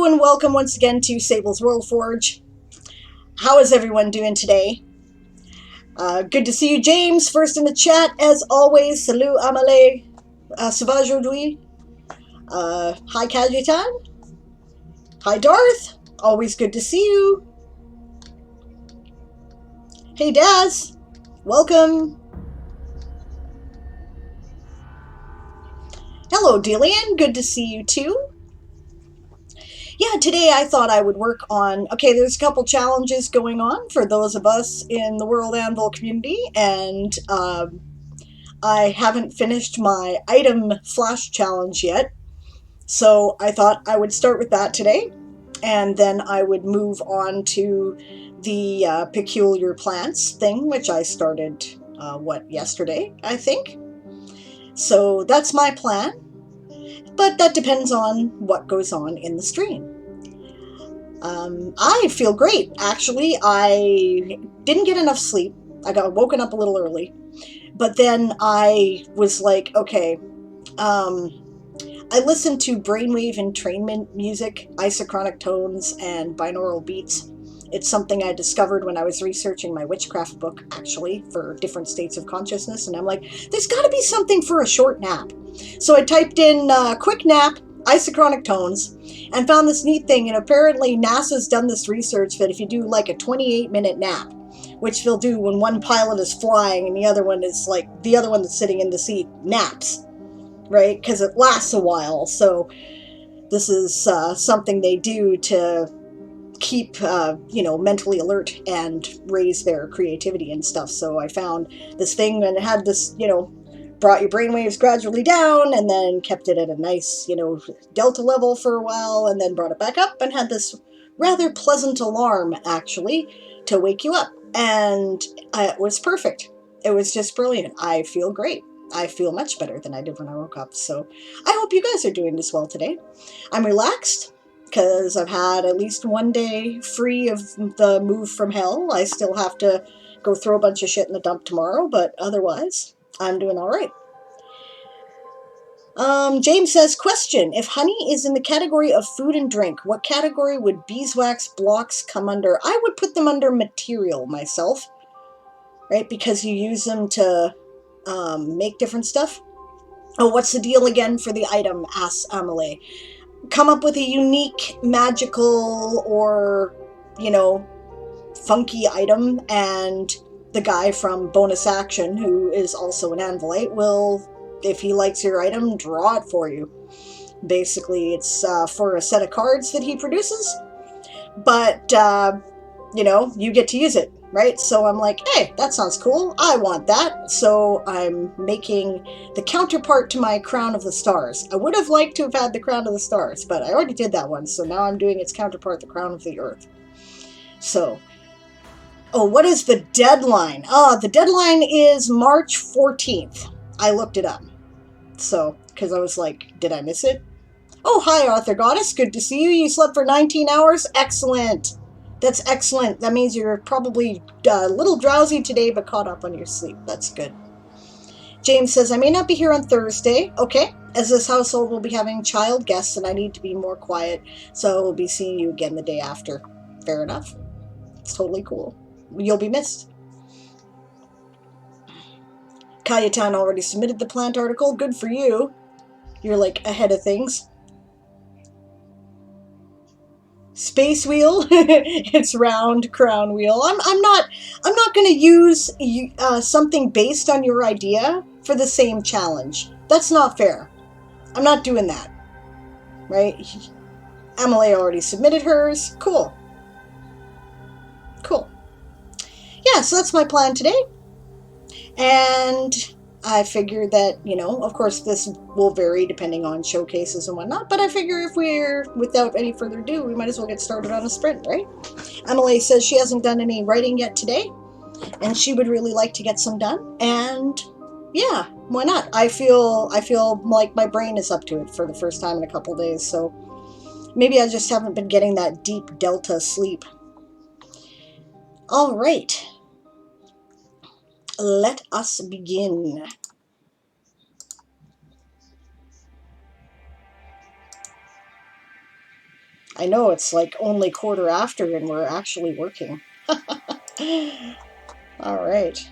and welcome once again to Sable's WorldForge. How is everyone doing today? Good to see you, James, first in the chat, as always. Salut, Amale, ça aujourd'hui? Hi, Kajitan. Hi, Darth. Always good to see you. Hey, Daz. Welcome. Hello, Dillian. Good to see you, too. Yeah, today I thought I would work on, okay, there's a couple challenges going on for those of us in the World Anvil community, and I haven't finished my item flash challenge yet, so I thought I would start with that today, and then I would move on to the peculiar plants thing, which I started, yesterday, I think. So that's my plan, but that depends on what goes on in the stream. I feel great, actually. I didn't get enough sleep. I got woken up a little early, but then I was like, okay, I listened to brainwave entrainment music, isochronic tones, and binaural beats. It's something I discovered when I was researching my witchcraft book, actually, for different states of consciousness, and I'm like, there's got to be something for a short nap. So I typed in quick nap, isochronic tones, and found this neat thing, and apparently NASA's done this research that if you do like a 28-minute nap, which they'll do when one pilot is flying and the other one is like, the other one that's sitting in the seat naps, right? Because it lasts a while. So this is something they do to keep, mentally alert and raise their creativity and stuff. So I found this thing and it had this, brought your brainwaves gradually down and then kept it at a nice, delta level for a while and then brought it back up and had this rather pleasant alarm, actually, to wake you up. And it was perfect. It was just brilliant. I feel great. I feel much better than I did when I woke up. So I hope you guys are doing this well today. I'm relaxed because I've had at least one day free of the move from hell. I still have to go throw a bunch of shit in the dump tomorrow, but otherwise, I'm doing all right. James says, question, if honey is in the category of food and drink, what category would beeswax blocks come under? I would put them under material myself, right? Because you use them to make different stuff. Oh, what's the deal again for the item? Asks Amelie. Come up with a unique, magical, or, funky item, and the guy from Bonus Action, who is also an Anvilite, will, if he likes your item, draw it for you. Basically, it's for a set of cards that he produces, but, you get to use it, right? So I'm like, hey, that sounds cool. I want that. So I'm making the counterpart to my Crown of the Stars. I would have liked to have had the Crown of the Stars, but I already did that one. So now I'm doing its counterpart, the Crown of the Earth. So, oh, what is the deadline? The deadline is March 14th. I looked it up. So, because I was like, did I miss it? Oh, hi, Arthur Goddess. Good to see you. You slept for 19 hours? Excellent. That's excellent. That means you're probably a little drowsy today, but caught up on your sleep. That's good. James says, I may not be here on Thursday. Okay. As this household will be having child guests and I need to be more quiet, so we'll be seeing you again the day after. Fair enough. It's totally cool. You'll be missed. Kayatan already submitted the plant article. Good for you. You're like ahead of things. Space wheel. It's round crown wheel. I'm not going to use something based on your idea for the same challenge. That's not fair. I'm not doing that. Right? Amelie already submitted hers. Cool. Cool. Yeah, so that's my plan today. And I figured that, of course this will vary depending on showcases and whatnot, but I figure if we're, without any further ado, we might as well get started on a sprint, right? Emily says she hasn't done any writing yet today, and she would really like to get some done, and yeah, why not? I feel like my brain is up to it for the first time in a couple days, so maybe I just haven't been getting that deep delta sleep. All right. Let us begin. I know it's like only quarter after and we're actually working. All right.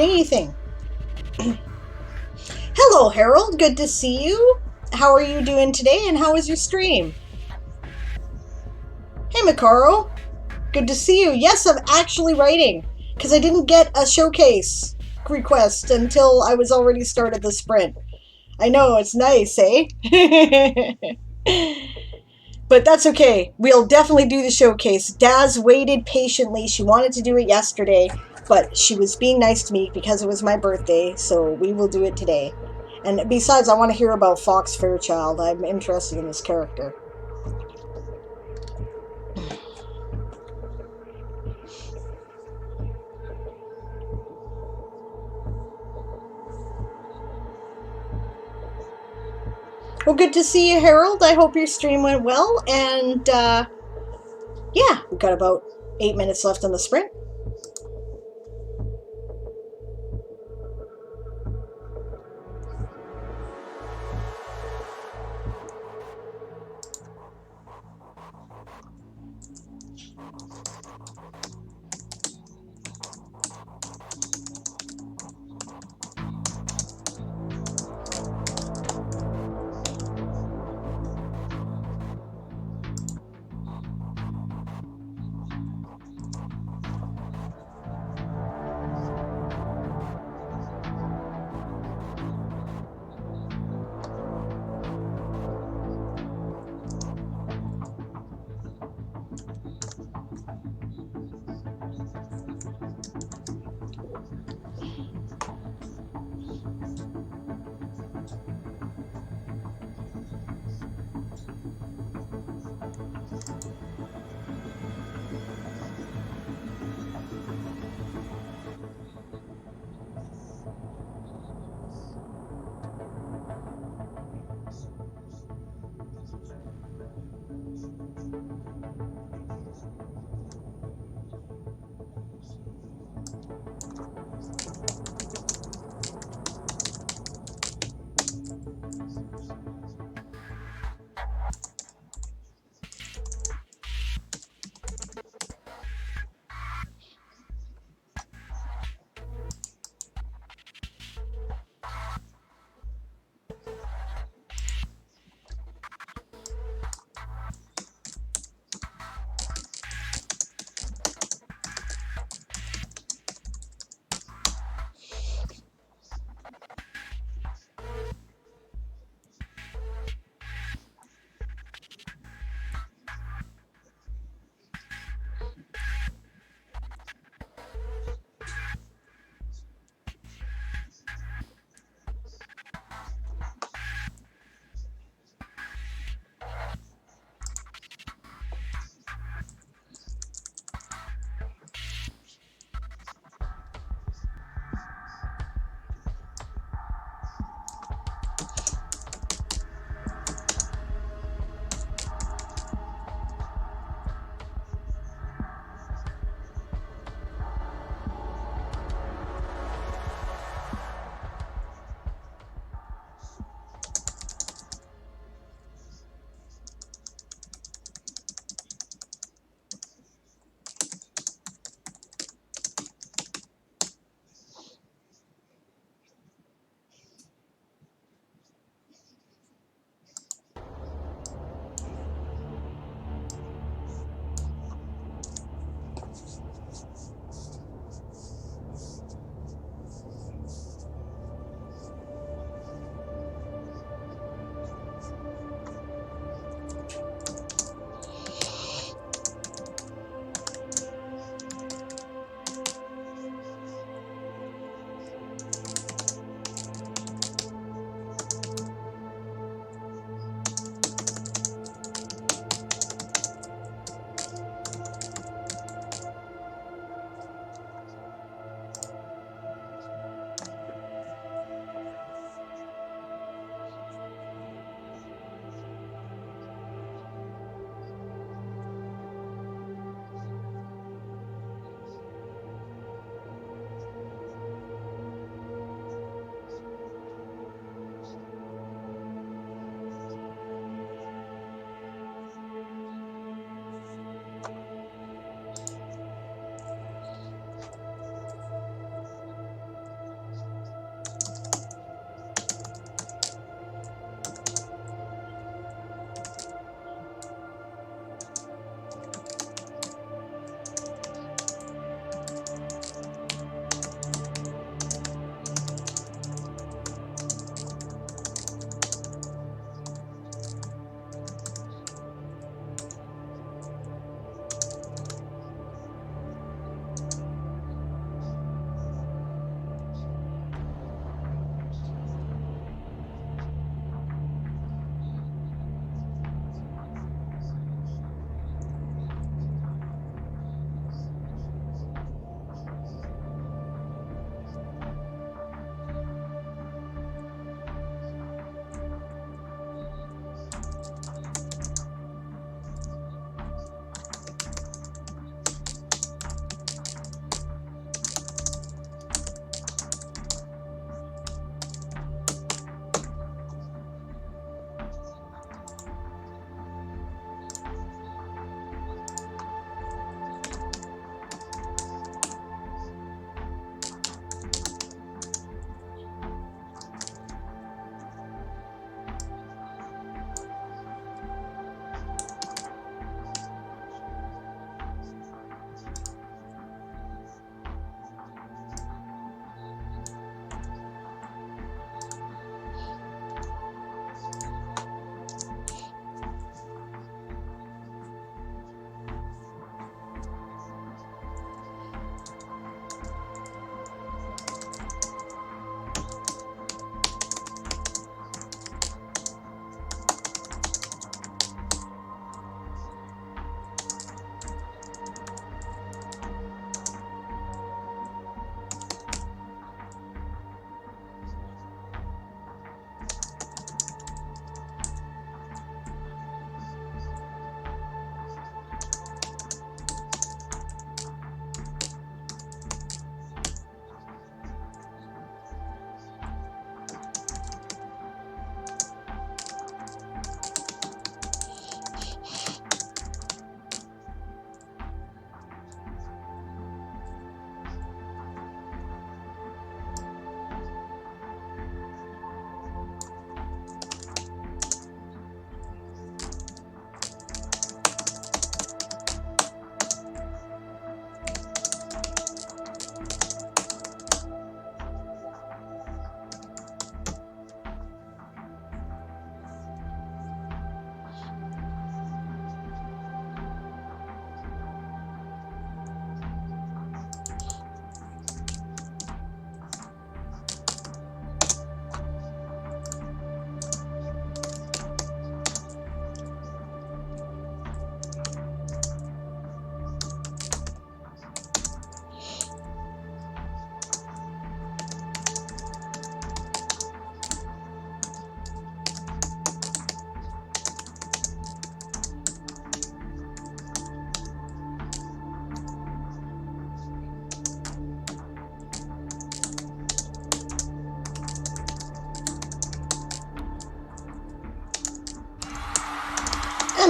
dingy thing. Hello, Harold. Good to see you. How are you doing today, and how was your stream? Hey, Makaro. Good to see you. Yes, I'm actually writing, because I didn't get a showcase request until I was already started the sprint. I know, it's nice, eh? But that's okay. We'll definitely do the showcase. Daz waited patiently. She wanted to do it yesterday, but she was being nice to me because it was my birthday, so we will do it today. And besides, I want to hear about Fox Fairchild. I'm interested in this character. Well, good to see you, Harold. I hope your stream went well. And yeah, we've got about 8 minutes left on the sprint.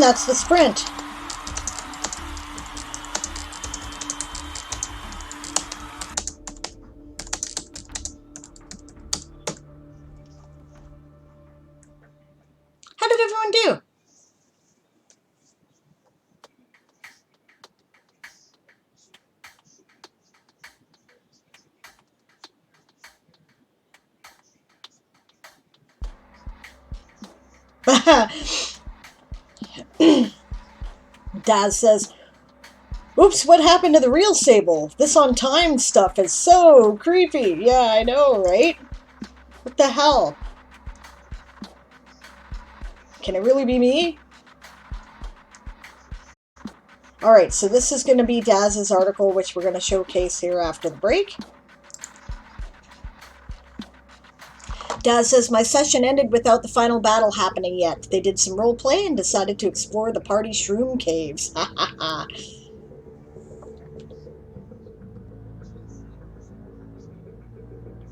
And that's the sprint. How did everyone do? Daz says, oops, what happened to the real Sable? This on time stuff is so creepy. Yeah, I know, right? What the hell? Can it really be me? Alright, so this is going to be Daz's article, which we're going to showcase here after the break. Daz says, my session ended without the final battle happening yet. They did some role play and decided to explore the party shroom caves. Ha ha ha.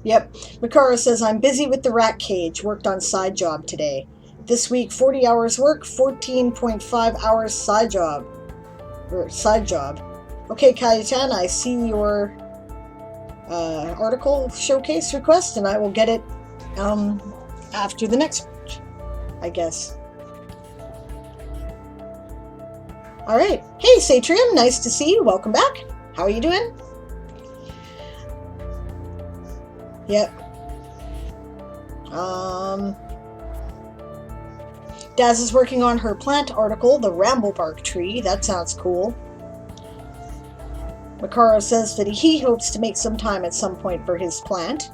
Yep. Makara says, I'm busy with the rat cage. Worked on side job today. This week, 40 hours work, 14.5 hours side job. Okay, Cayetana, I see your article showcase request, and I will get it after the next, I guess. Alright. Hey, Satrium, nice to see you. Welcome back. How are you doing? Yep. Daz is working on her plant article, the Ramblebark tree. That sounds cool. Makaro says that he hopes to make some time at some point for his plant.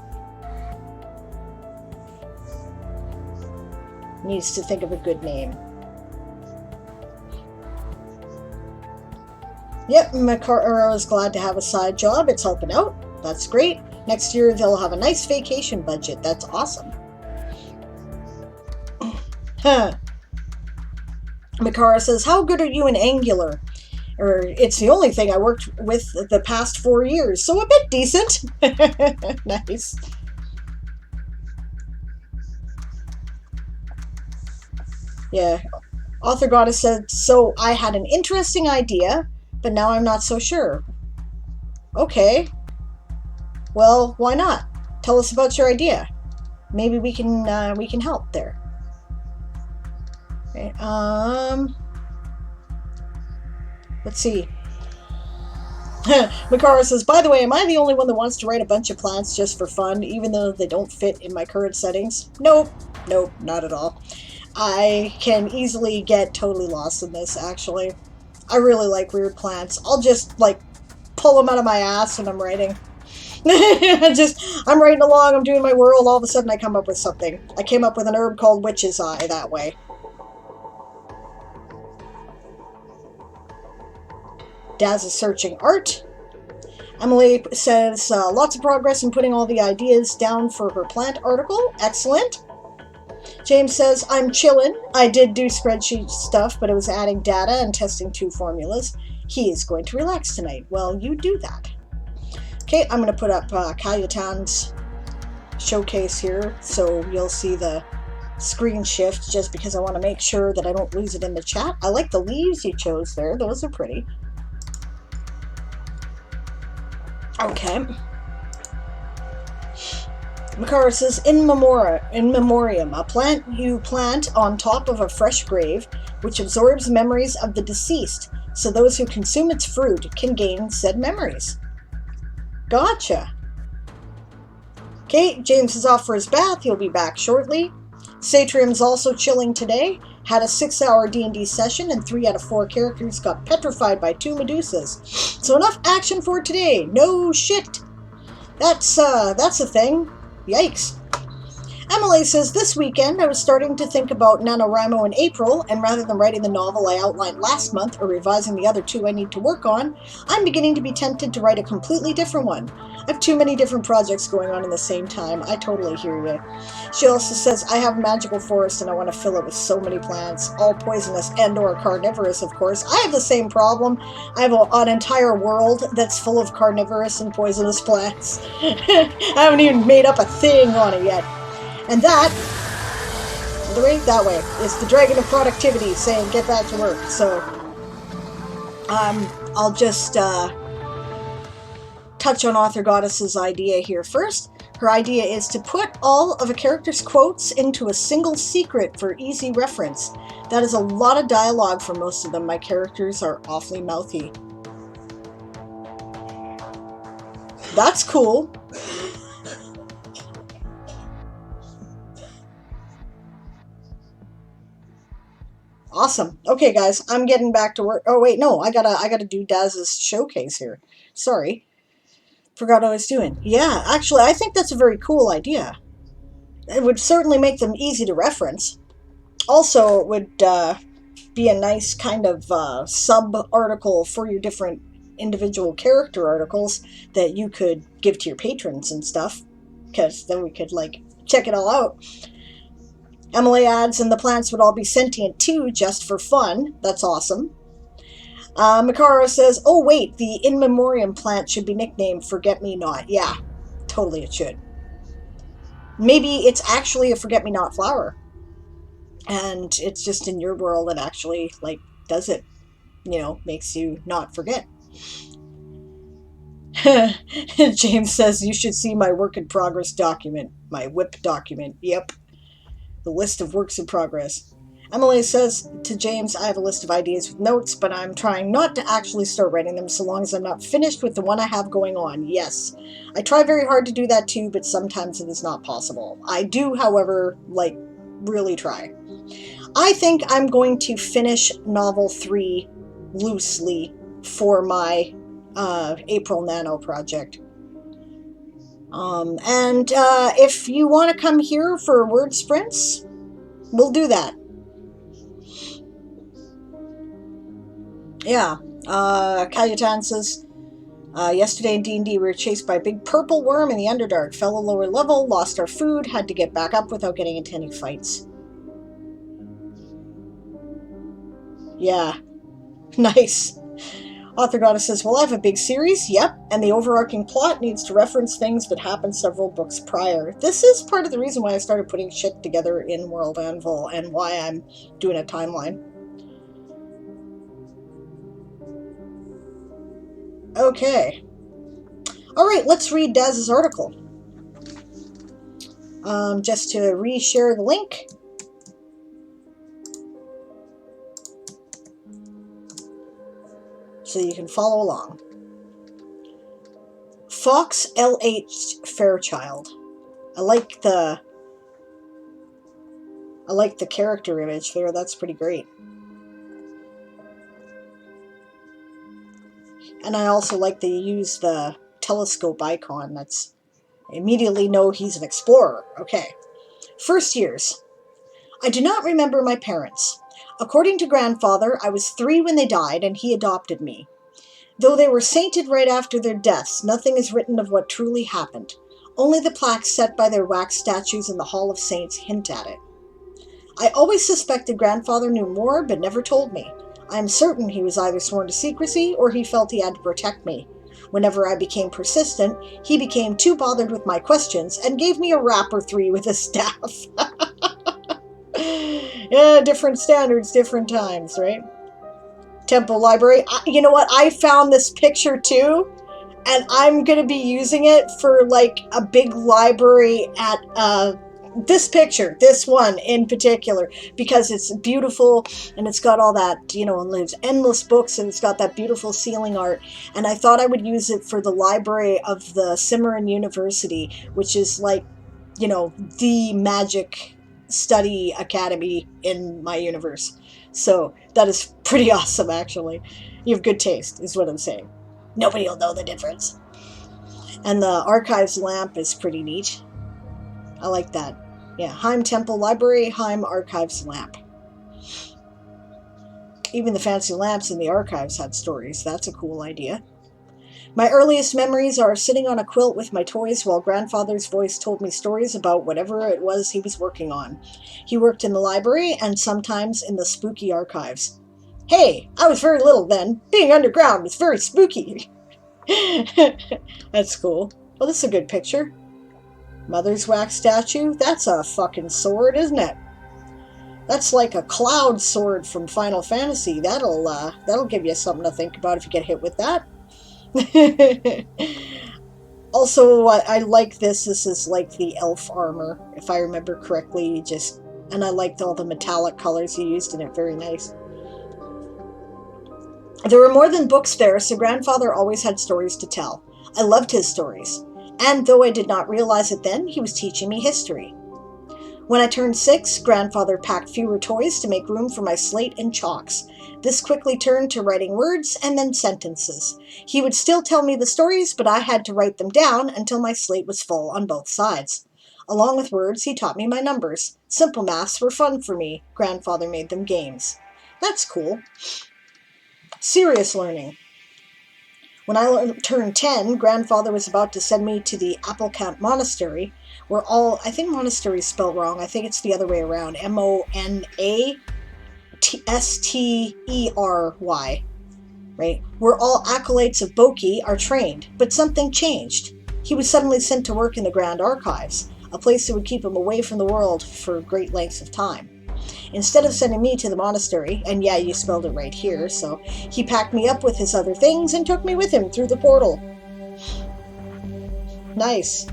Needs to think of a good name. Yep, Makaro is glad to have a side job. It's helping out. That's great. Next year they'll have a nice vacation budget. That's awesome. Makara says, how good are you in Angular? It's the only thing I worked with the past 4 years, so a bit decent. Nice. Yeah. Author Goddess said, so I had an interesting idea, but now I'm not so sure. Okay. Well, why not? Tell us about your idea. Maybe we can help there. Okay, let's see. Makara says, by the way, am I the only one that wants to write a bunch of plants just for fun, even though they don't fit in my current settings? Nope, not at all. I can easily get totally lost in this, actually. I really like weird plants. I'll just, like, pull them out of my ass when I'm writing. I'm writing along, I'm doing my world, all of a sudden I come up with something. I came up with an herb called Witch's Eye that way. Daz is searching art. Emily says, lots of progress in putting all the ideas down for her plant article. Excellent. James says, I'm chillin'. I did do spreadsheet stuff, but it was adding data and testing 2 formulas. He is going to relax tonight. Well, you do that. Okay, I'm going to put up Cayetan's showcase here, so you'll see the screen shift, just because I want to make sure that I don't lose it in the chat. I like the leaves you chose there. Those are pretty. Okay. Makara says, in memoriam, a plant you plant on top of a fresh grave, which absorbs memories of the deceased, so those who consume its fruit can gain said memories. Gotcha. Okay, James is off for his bath. He'll be back shortly. Satrium's also chilling today. Had a 6-hour D&D session, and 3 out of 4 characters got petrified by 2 Medusas. So enough action for today. No shit. That's a thing. Yikes. Emily says, this weekend I was starting to think about NaNoWriMo in April, and rather than writing the novel I outlined last month or revising the other 2 I need to work on, I'm beginning to be tempted to write a completely different one. I have too many different projects going on in the same time. I totally hear you. She also says, I have a magical forest and I want to fill it with so many plants, all poisonous and or carnivorous, of course. I have the same problem. I have an entire world that's full of carnivorous and poisonous plants. I haven't even made up a thing on it yet. And that The way? That way. It's the dragon of productivity saying get back to work. So, I'll just touch on Author Goddess's idea here first. Her idea is to put all of a character's quotes into a single secret for easy reference. That is a lot of dialogue for most of them. My characters are awfully mouthy. That's cool. Awesome. Okay, guys, I'm getting back to work. Oh wait, no, I gotta do Daz's showcase here. Sorry, forgot what I was doing. Yeah, actually, I think that's a very cool idea. It would certainly make them easy to reference. Also, it would be a nice kind of sub-article for your different individual character articles that you could give to your patrons and stuff, because then we could, like, check it all out. Emily adds, and the plants would all be sentient too, just for fun. That's awesome. Makaro says, oh wait, the in memoriam plant should be nicknamed Forget-Me-Not. Yeah, totally it should. Maybe it's actually a Forget-Me-Not flower. And it's just in your world that actually, like, does it. You know, makes you not forget. James says, you should see my work in progress document. My WIP document. Yep. The list of works in progress. Emily says to James, I have a list of ideas with notes, but I'm trying not to actually start writing them so long as I'm not finished with the one I have going on. Yes. I try very hard to do that too, but sometimes it is not possible. I do, however, like, really try. I think I'm going to finish novel 3 loosely for my April Nano project. And if you want to come here for word sprints, we'll do that. Yeah. Kayatan says, yesterday in D&D we were chased by a big purple worm in the Underdark, fell a lower level, lost our food, had to get back up without getting into any fights. Yeah. Nice. Author Goddess says, well, I have a big series, yep, and the overarching plot needs to reference things that happened several books prior. This is part of the reason why I started putting shit together in World Anvil and why I'm doing a timeline. Okay. Alright, let's read Daz's article. Just to re-share the link. So you can follow along. Fox L.H. Fairchild. I like the character image there. That's pretty great. And I also like they use the telescope icon. That's, I immediately know he's an explorer. Okay. First years. I do not remember my parents. According to grandfather, I was 3 when they died, and he adopted me. Though they were sainted right after their deaths, nothing is written of what truly happened. Only the plaques set by their wax statues in the Hall of Saints hint at it. I always suspected grandfather knew more, but never told me. I am certain he was either sworn to secrecy, or he felt he had to protect me. Whenever I became persistent, he became too bothered with my questions, and gave me a rap or 3 with his staff. Yeah, different standards, different times, right? Temple Library. You know what? I found this picture too, and I'm going to be using it for like a big library at this picture, this one in particular, because it's beautiful and it's got all that, you know, and there's endless books and it's got that beautiful ceiling art. And I thought I would use it for the library of the Cimarron University, which is like, you know, the magic study academy in my universe. So that is pretty awesome, actually. You have good taste, is what I'm saying. Nobody will know the difference. And the archives lamp is pretty neat. I like that. Yeah, Heim Temple Library, Heim Archives lamp. Even the fancy lamps in the archives had stories. That's a cool idea. My earliest memories are sitting on a quilt with my toys while grandfather's voice told me stories about whatever it was he was working on. He worked in the library and sometimes in the spooky archives. Hey, I was very little then. Being underground was very spooky. That's cool. Well, this is a good picture. Mother's wax statue? That's a fucking sword, isn't it? That's like a cloud sword from Final Fantasy. That'll give you something to think about if you get hit with that. Also, I like this. This is like the elf armor, if I remember correctly. And I liked all the metallic colors you used in it. Very nice. There were more than books there, so grandfather always had stories to tell. I loved his stories. And though I did not realize it then, he was teaching me history. When I turned 6, grandfather packed fewer toys to make room for my slate and chalks. This quickly turned to writing words and then sentences. He would still tell me the stories, but I had to write them down until my slate was full on both sides. Along with words, he taught me my numbers. Simple maths were fun for me. Grandfather made them games. That's cool. Serious learning. When I turned 10, grandfather was about to send me to the Applecamp Monastery, where I think monastery is spelled wrong. I think it's the other way around. Monastery, right? Where all acolytes of Boki are trained. But something changed. He was suddenly sent to work in the Grand Archives, a place that would keep him away from the world for great lengths of time. Instead of sending me to the monastery, and yeah, you spelled it right here, so he packed me up with his other things and took me with him through the portal. Nice.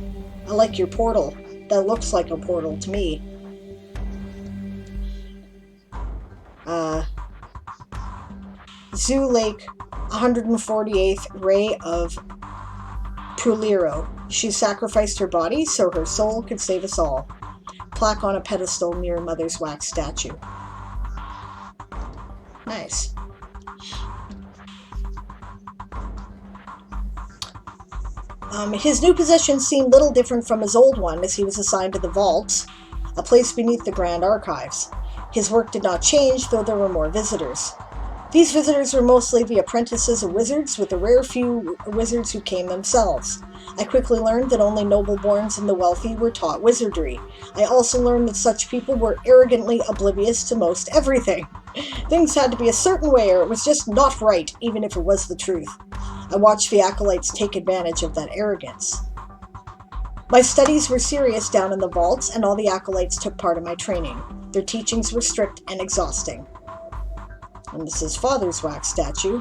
I like your portal. That looks like a portal to me. Zoo Lake, 148th Ray of Pruliro. She sacrificed her body so her soul could save us all. Plaque on a pedestal near Mother's wax statue. Nice. His new position seemed little different from his old one, as he was assigned to the vaults, a place beneath the Grand Archives. His work did not change, though there were more visitors. These visitors were mostly the apprentices of wizards, with a rare few wizards who came themselves. I quickly learned that only noble-borns and the wealthy were taught wizardry. I also learned that such people were arrogantly oblivious to most everything. Things had to be a certain way, or it was just not right, even if it was the truth. I watched the acolytes take advantage of that arrogance. My studies were serious down in the vaults, and all the acolytes took part in my training. Their teachings were strict and exhausting. And this is Father's wax statue.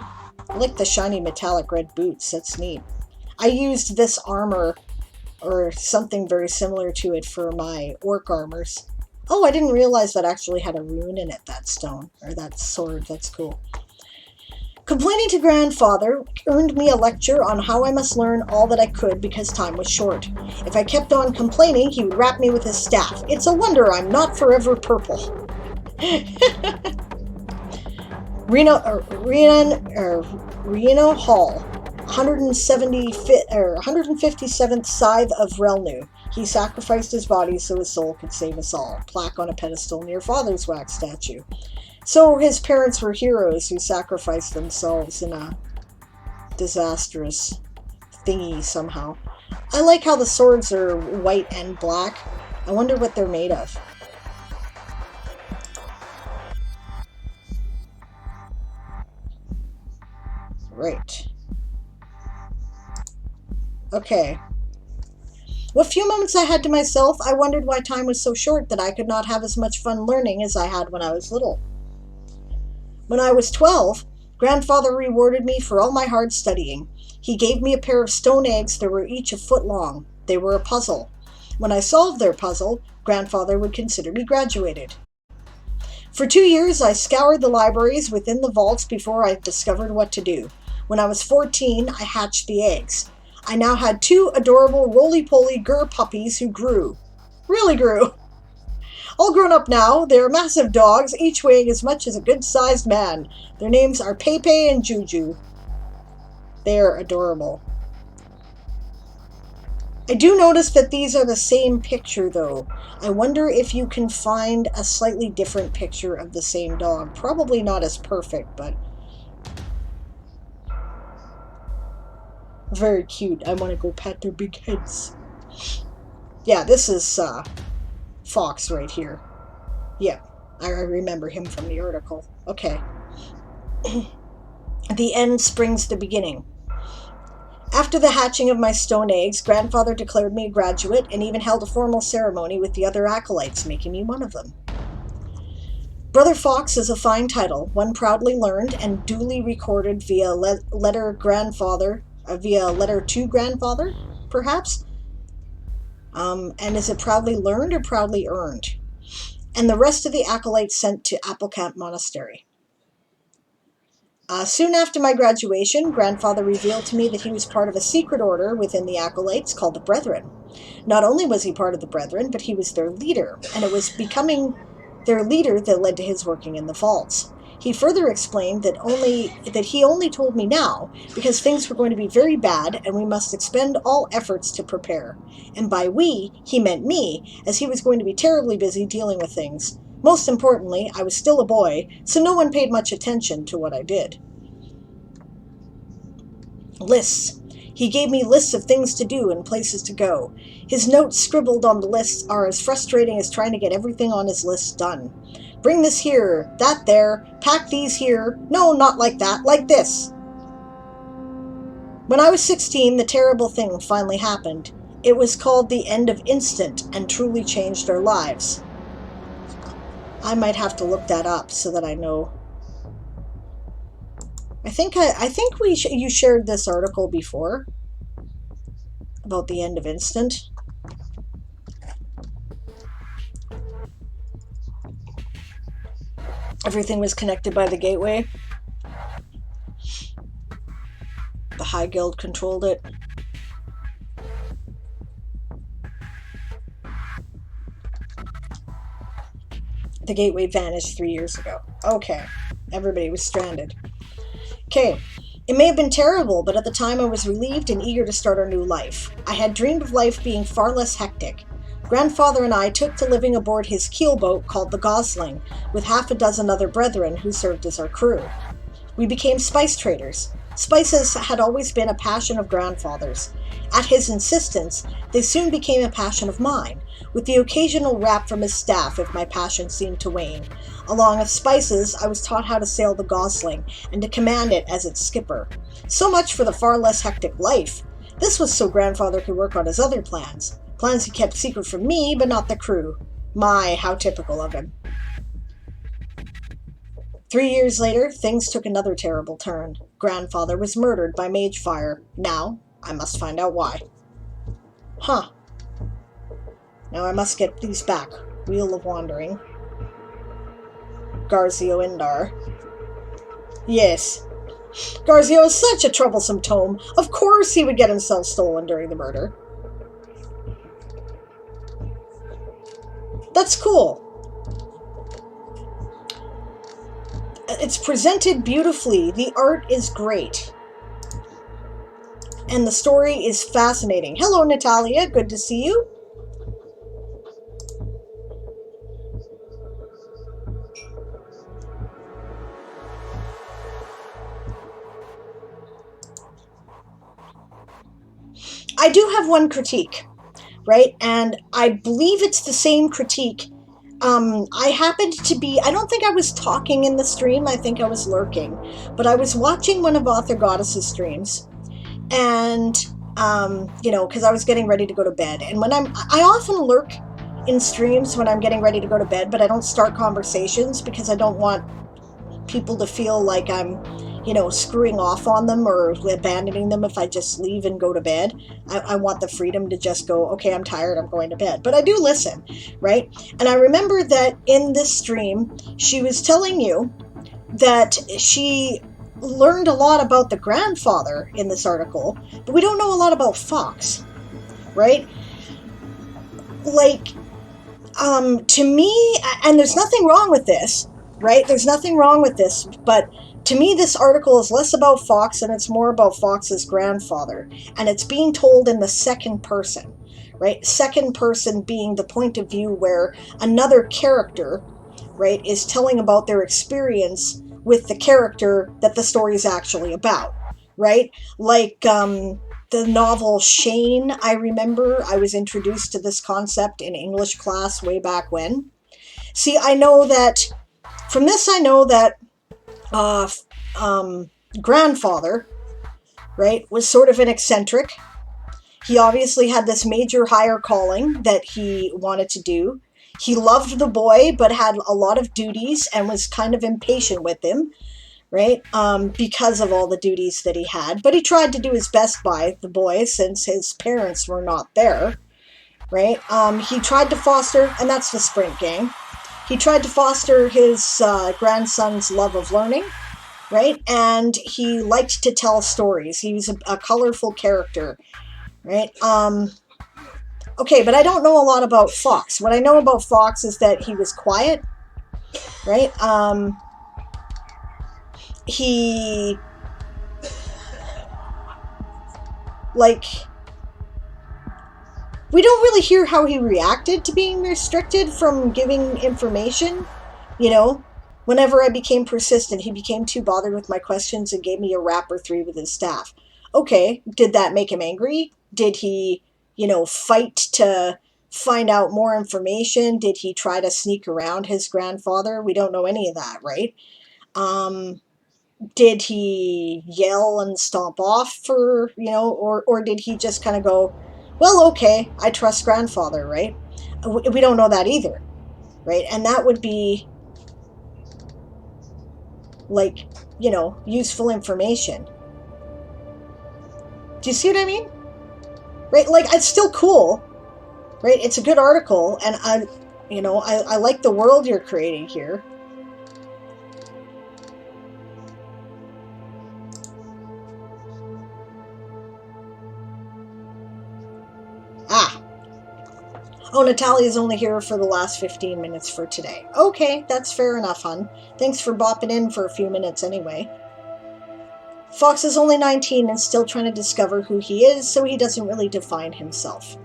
I like the shiny metallic red boots. That's neat. I used this armor, or something very similar to it, for my orc armors. Oh, I didn't realize that actually had a rune in it, that stone, or that sword. That's cool. Complaining to grandfather earned me a lecture on how I must learn all that I could because time was short. If I kept on complaining, he would rap me with his staff. It's a wonder I'm not forever purple. Reno Hall, 157th Scythe of Relnu. He sacrificed his body so his soul could save us all. Plaque on a pedestal near Father's wax statue. So his parents were heroes who sacrificed themselves in a disastrous thingy somehow. I like how the swords are white and black. I wonder what they're made of. Right. Okay. What few moments I had to myself, I wondered why time was so short that I could not have as much fun learning as I had when I was little. When I was 12, grandfather rewarded me for all my hard studying. He gave me a pair of stone eggs that were each a foot long. They were a puzzle. When I solved their puzzle, grandfather would consider me graduated. For 2 years, I scoured the libraries within the vaults before I discovered what to do. When I was 14, I hatched the eggs. I now had 2 adorable roly-poly gur puppies who grew. Really grew. All grown up now, they are massive dogs, each weighing as much as a good-sized man. Their names are Pepe and Juju. They are adorable. I do notice that these are the same picture, though. I wonder if you can find a slightly different picture of the same dog. Probably not as perfect, but very cute. I want to go pet their big heads. Yeah, this is Fox right here. Yeah, I remember him from the article. Okay. The end springs the beginning. After the hatching of my stone eggs, grandfather declared me a graduate and even held a formal ceremony with the other acolytes, making me one of them. Brother Fox is a fine title, one proudly learned and duly recorded via letter to grandfather, perhaps? And is it proudly learned or proudly earned? And the rest of the acolytes sent to Applecamp Monastery. Soon after my graduation, grandfather revealed to me that he was part of a secret order within the acolytes called the Brethren. Not only was he part of the Brethren, but he was their leader, and it was becoming their leader that led to his working in the vaults. He further explained that he only told me now because things were going to be very bad and we must expend all efforts to prepare. And by we, he meant me, as he was going to be terribly busy dealing with things. Most importantly, I was still a boy, so no one paid much attention to what I did. Lists. He gave me lists of things to do and places to go. His notes scribbled on the lists are as frustrating as trying to get everything on his list done. Bring this here, that there, pack these here. No, not like that, like this. When I was 16, the terrible thing finally happened. It was called the end of instant and truly changed our lives. I might have to look that up so that I know. I think you shared this article before about the end of instant. Everything was connected by the gateway. The High Guild controlled it. The gateway vanished 3 years ago. Okay, everybody was stranded. Okay, it may have been terrible, but at the time I was relieved and eager to start our new life. I had dreamed of life being far less hectic. Grandfather and I took to living aboard his keelboat called the Gosling, with half a dozen other brethren who served as our crew. We became spice traders. Spices had always been a passion of grandfather's. At his insistence, they soon became a passion of mine, with the occasional rap from his staff if my passion seemed to wane. Along with spices, I was taught how to sail the Gosling and to command it as its skipper. So much for the far less hectic life. This was so grandfather could work on his other plans. Plans he kept secret from me, but not the crew. My, how typical of him. 3 years later, things took another terrible turn. Grandfather was murdered by mage fire. Now, I must find out why. Huh. Now I must get these back. Wheel of Wandering. Garzio Indar. Yes. Garzio is such a troublesome tome. Of course he would get himself stolen during the murder. That's cool. It's presented beautifully. The art is great. And the story is fascinating. Hello, Natalia. Good to see you. I do have one critique, right? And I believe it's the same critique. I happened to be, I don't think I was talking in the stream, I think I was lurking, but I was watching one of Author Goddess's streams, and, because I was getting ready to go to bed, and I often lurk in streams when I'm getting ready to go to bed, but I don't start conversations because I don't want people to feel like I'm, screwing off on them or abandoning them if I just leave and go to bed. I want the freedom to just go, okay, I'm tired, I'm going to bed. But I do listen, right? And I remember that in this stream, she was telling you that she learned a lot about the grandfather in this article, but we don't know a lot about Fox, right? Like, to me, and there's nothing wrong with this, right? There's nothing wrong with this, but to me, this article is less about Fox and it's more about Fox's grandfather. And it's being told in the second person, right? Second person being the point of view where another character, right, is telling about their experience with the character that the story is actually about, right? Like the novel Shane, I remember I was introduced to this concept in English class way back when. See, I know that, from this I know that grandfather, right, was sort of an eccentric. He obviously had this major higher calling that he wanted to do. He loved the boy, but had a lot of duties and was kind of impatient with him, right? Because of all the duties that he had. But he tried to do his best by the boy since his parents were not there, right? He tried to foster, and that's the Sprint Gang. He tried to foster his grandson's love of learning, right? And he liked to tell stories. He was a colorful character, right? Okay, but I don't know a lot about Fox. What I know about Fox is that he was quiet, right? He, like, we don't really hear how he reacted to being restricted from giving information, you know? Whenever I became persistent, he became too bothered with my questions and gave me a rap or three with his staff. Okay, did that make him angry? Did he, fight to find out more information? Did he try to sneak around his grandfather? We don't know any of that, right? Did he yell and stomp off for, or did he just kind of go, well, okay, I trust grandfather, right? We don't know that either, right? And that would be, like, useful information. Do you see what I mean? Right? Like, it's still cool, right? It's a good article, and I like the world you're creating here. Oh, Natalia's only here for the last 15 minutes for today. Okay, that's fair enough, hun. Thanks for bopping in for a few minutes anyway. Fox is only 19 and still trying to discover who he is, so he doesn't really define himself.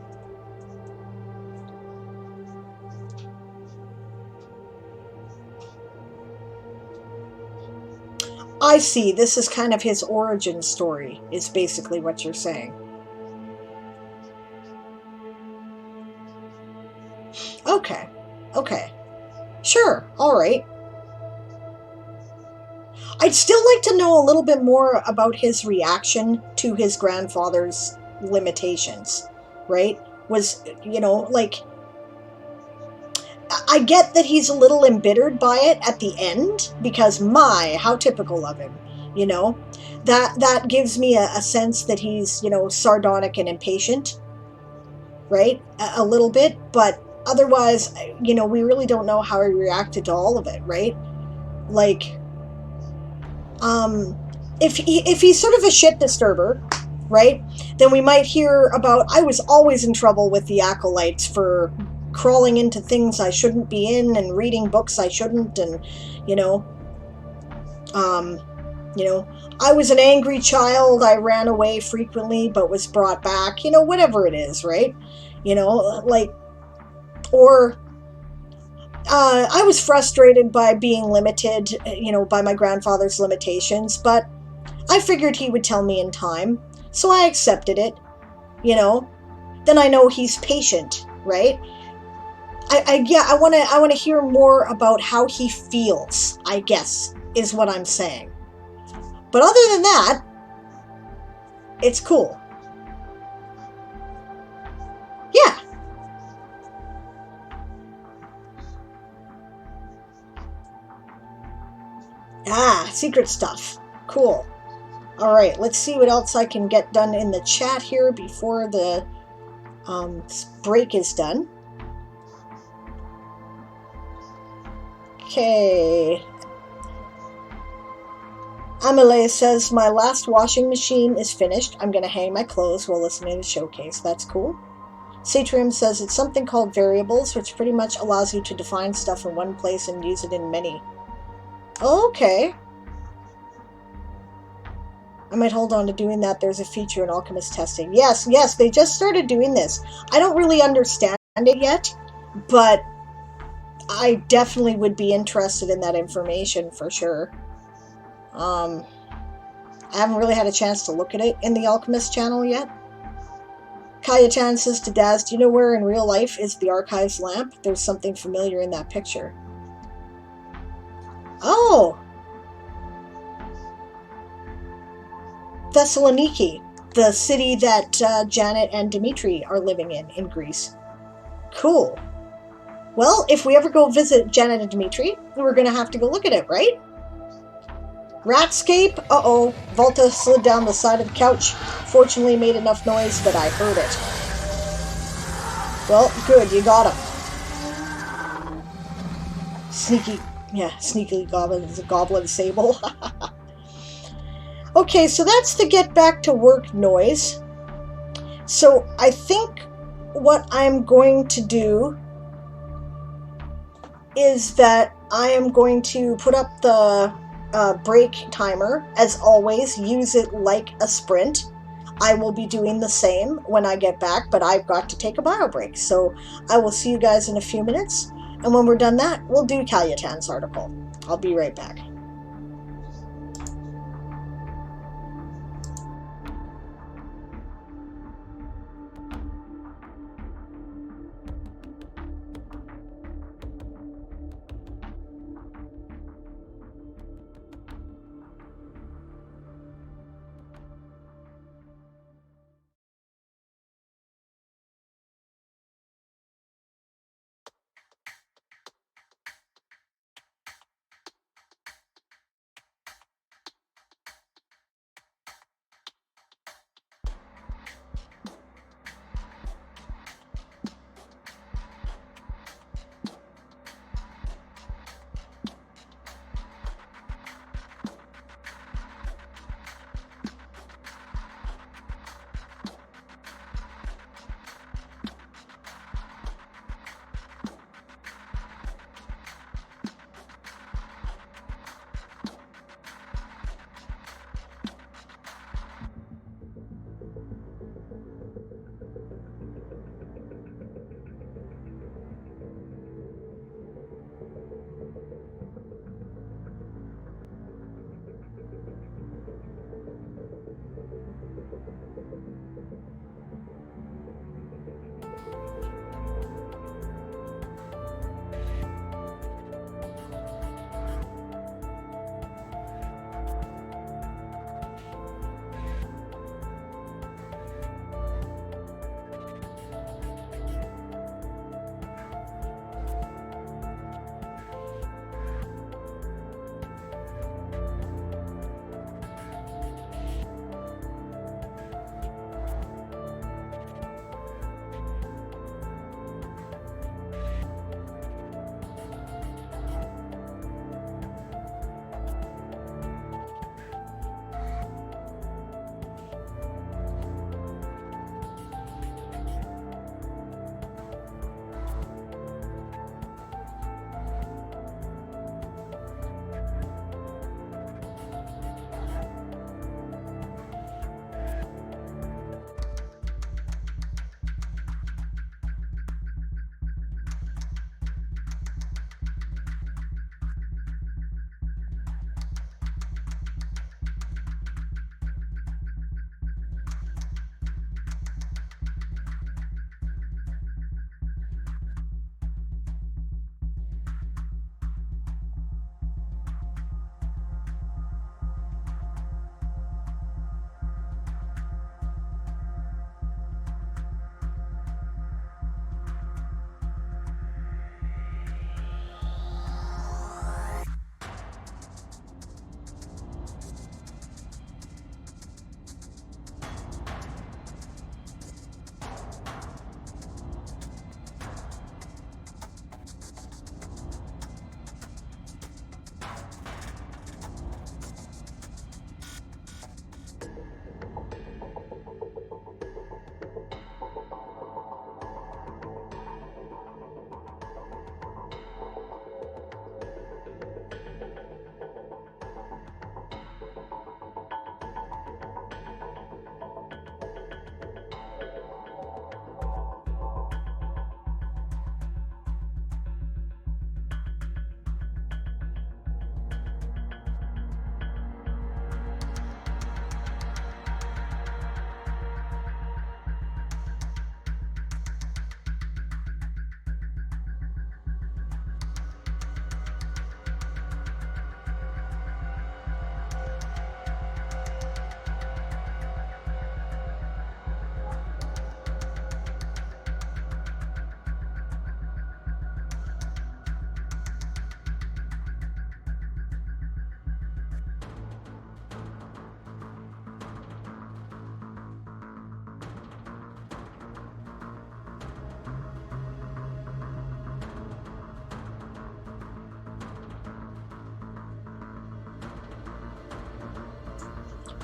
I see. This is kind of his origin story, is basically what you're saying. Okay. Okay. Sure. All right. I'd still like to know a little bit more about his reaction to his grandfather's limitations, right? Was, like, I get that he's a little embittered by it at the end, because how typical of him, That gives me a sense that he's, sardonic and impatient, right? A little bit, but otherwise, we really don't know how he reacted to all of it, right? Like, if he's sort of a shit disturber, right, then we might hear about, I was always in trouble with the acolytes for crawling into things I shouldn't be in and reading books I shouldn't, and, I was an angry child, I ran away frequently but was brought back, whatever it is, right? Like, or I was frustrated by being limited, by my grandfather's limitations, but I figured he would tell me in time, so I accepted it, Then I know he's patient, right? I want to hear more about how he feels, I guess, is what I'm saying. But other than that, it's cool. Yeah. Secret stuff. Cool. Alright, let's see what else I can get done in the chat here before the break is done. Okay. Amelie says, my last washing machine is finished. I'm going to hang my clothes while listening to the showcase. That's cool. Satrium says, it's something called variables, which pretty much allows you to define stuff in one place and use it in many. Okay. I might hold on to doing that. There's a feature in Alchemist testing. Yes, they just started doing this. I don't really understand it yet, but I definitely would be interested in that information for sure. I haven't really had a chance to look at it in the Alchemist channel yet. Kaya-chan says to Daz, do you know where in real life is the Archives lamp? There's something familiar in that picture. Oh! Thessaloniki, the city that Janet and Dimitri are living in Greece. Cool. Well, if we ever go visit Janet and Dimitri, we're going to have to go look at it, right? Ratscape? Uh-oh. Volta slid down the side of the couch. Fortunately made enough noise that I heard it. Well, good, you got him. Sneaky goblin Sable. Okay, so that's the get back to work noise. So I think what I'm going to do is that I am going to put up the break timer. As always, use it like a sprint. I will be doing the same when I get back, but I've got to take a bio break. So I will see you guys in a few minutes. And when we're done that, we'll do Calutan's article. I'll be right back.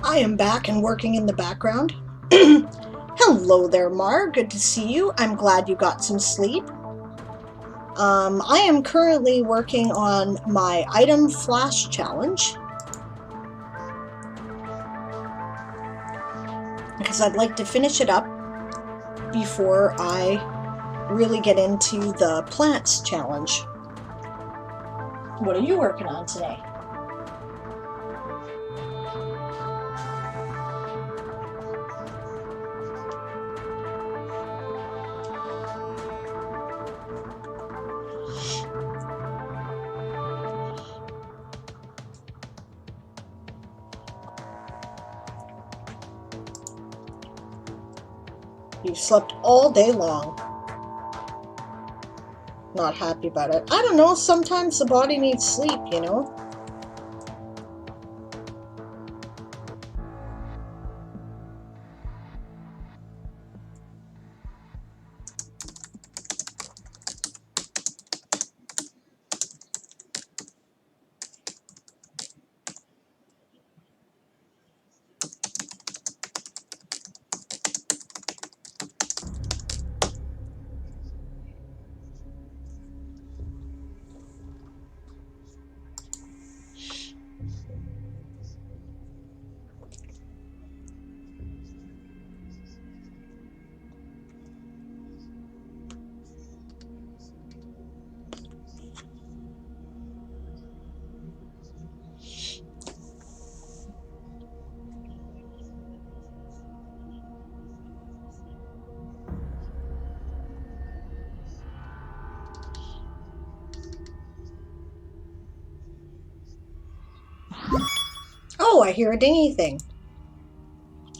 I am back and working in the background. Hello there, Mar. Good to see you. I'm glad you got some sleep. I am currently working on my item flash challenge because I'd like to finish it up before I really get into the plants challenge. What are you working on today? You've slept all day long. Not happy about it. I don't know, sometimes the body needs sleep, you know? Oh, I hear a dingy thing.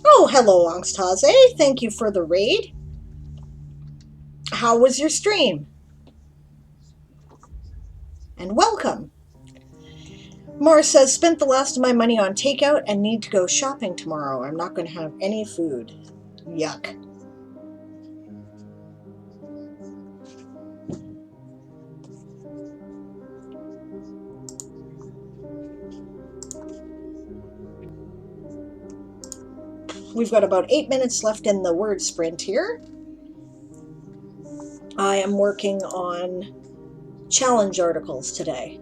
Oh, hello, Angstase. Thank you for the raid. How was your stream? And welcome. Mars says, spent the last of my money on takeout and need to go shopping tomorrow. I'm not going to have any food. Yuck. We've got about 8 minutes left in the word sprint here. I am working on challenge articles today.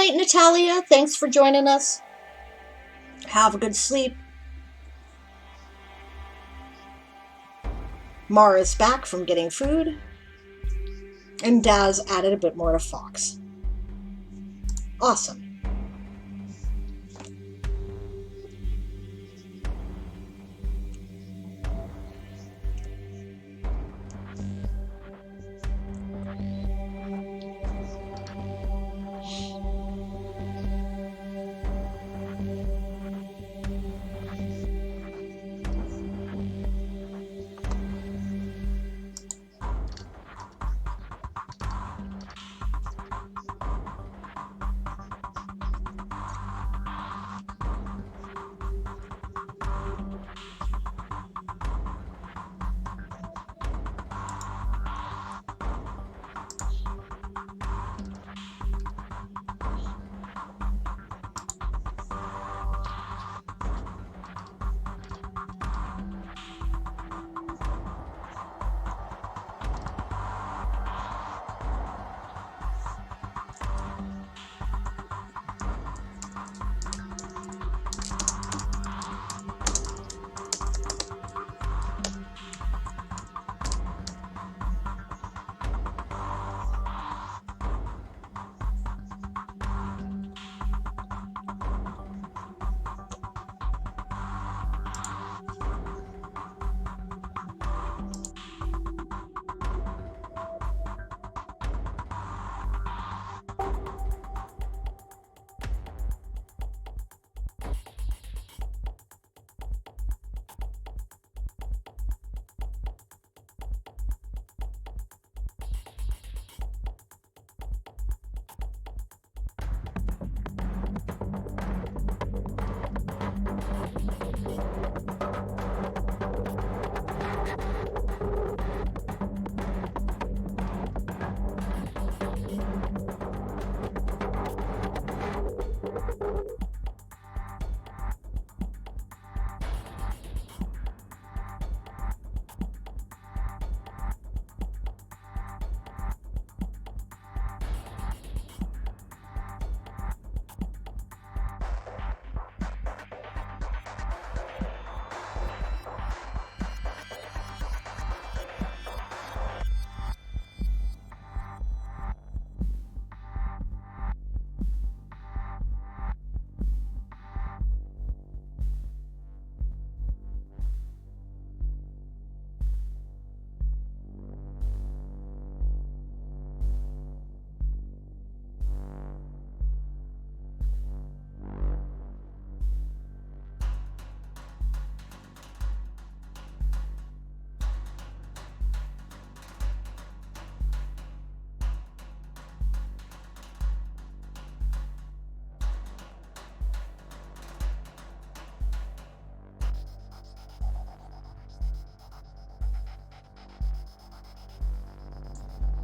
night, Natalia. Thanks for joining us. Have a good sleep. Mara's back from getting food. And Daz added a bit more to Fox. Awesome.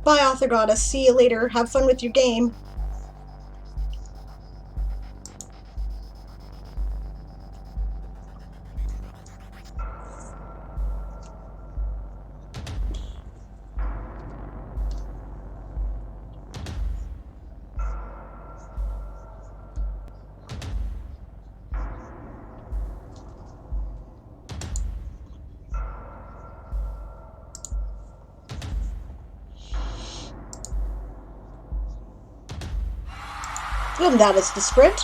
Bye, Author Goddess. See you later. Have fun with your game. And that is the sprint.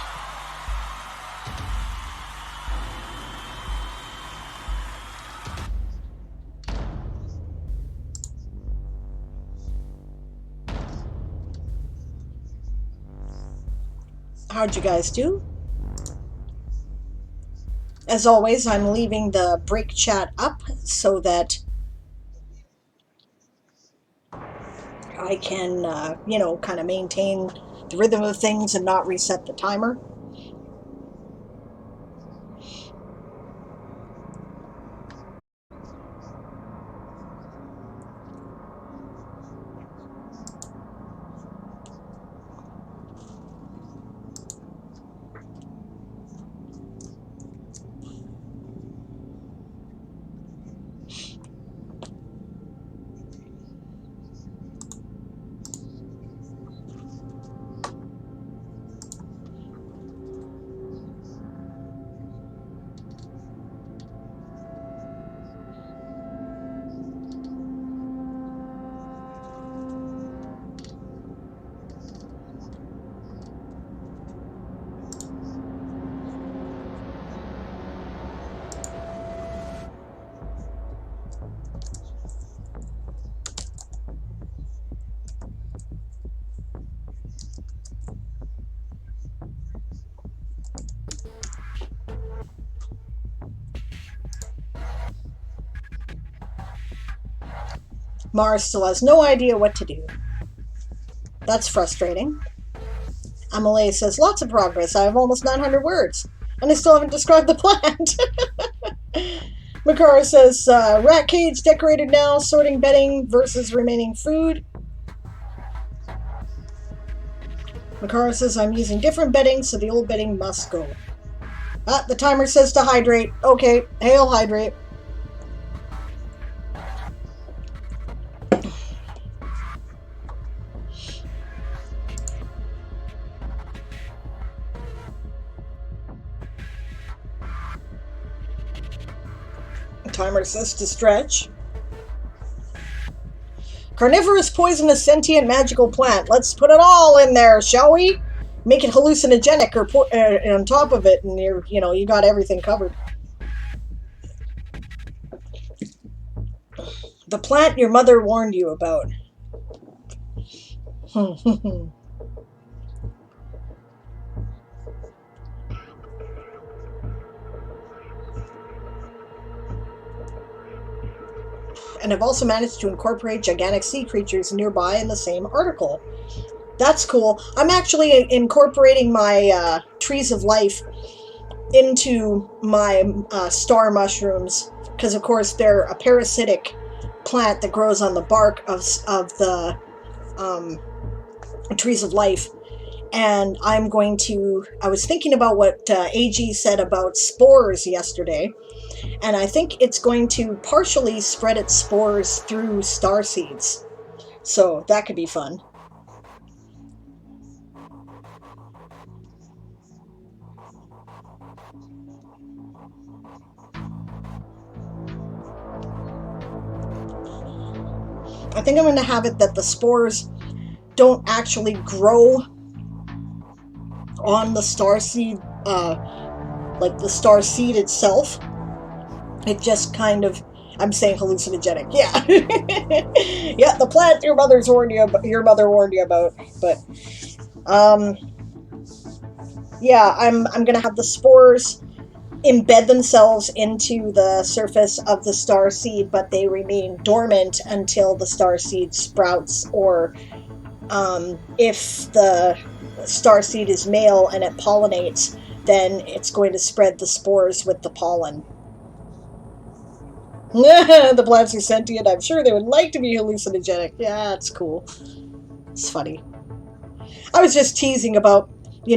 How'd you guys do? As always, I'm leaving the break chat up so that I can, you know, kind of maintain the rhythm of things and not reset the timer. Mars still has no idea what to do. That's frustrating. Amelie says, lots of progress. I have almost 900 words. And I still haven't described the plant. Makara says, rat cage decorated now, sorting bedding versus remaining food. Makara says, I'm using different bedding, so the old bedding must go. Ah, the timer says to hydrate. Okay, hail hydrate. Timer says to stretch. Carnivorous, poisonous, sentient, magical plant. Let's put it all in there, shall we? Make it hallucinogenic or put on top of it, and you got everything covered. The plant your mother warned you about. And I've also managed to incorporate gigantic sea creatures nearby in the same article. That's cool. I'm actually incorporating my trees of life into my star mushrooms, because of course they're a parasitic plant that grows on the bark of the trees of life. And I was thinking about what AG said about spores yesterday, and I think it's going to partially spread its spores through star seeds. So that could be fun. I think I'm going to have it that the spores don't actually grow on the starseed, like the starseed itself. It just kind of, I'm saying hallucinogenic, yeah. Yeah, the plant your mother warned you about, but, yeah, I'm going to have the spores embed themselves into the surface of the star seed, but they remain dormant until the star seed sprouts, or if the star seed is male and it pollinates, then it's going to spread the spores with the pollen. The plants are sentient. I'm sure they would like to be hallucinogenic. Yeah, that's cool. It's funny. I was just teasing about, you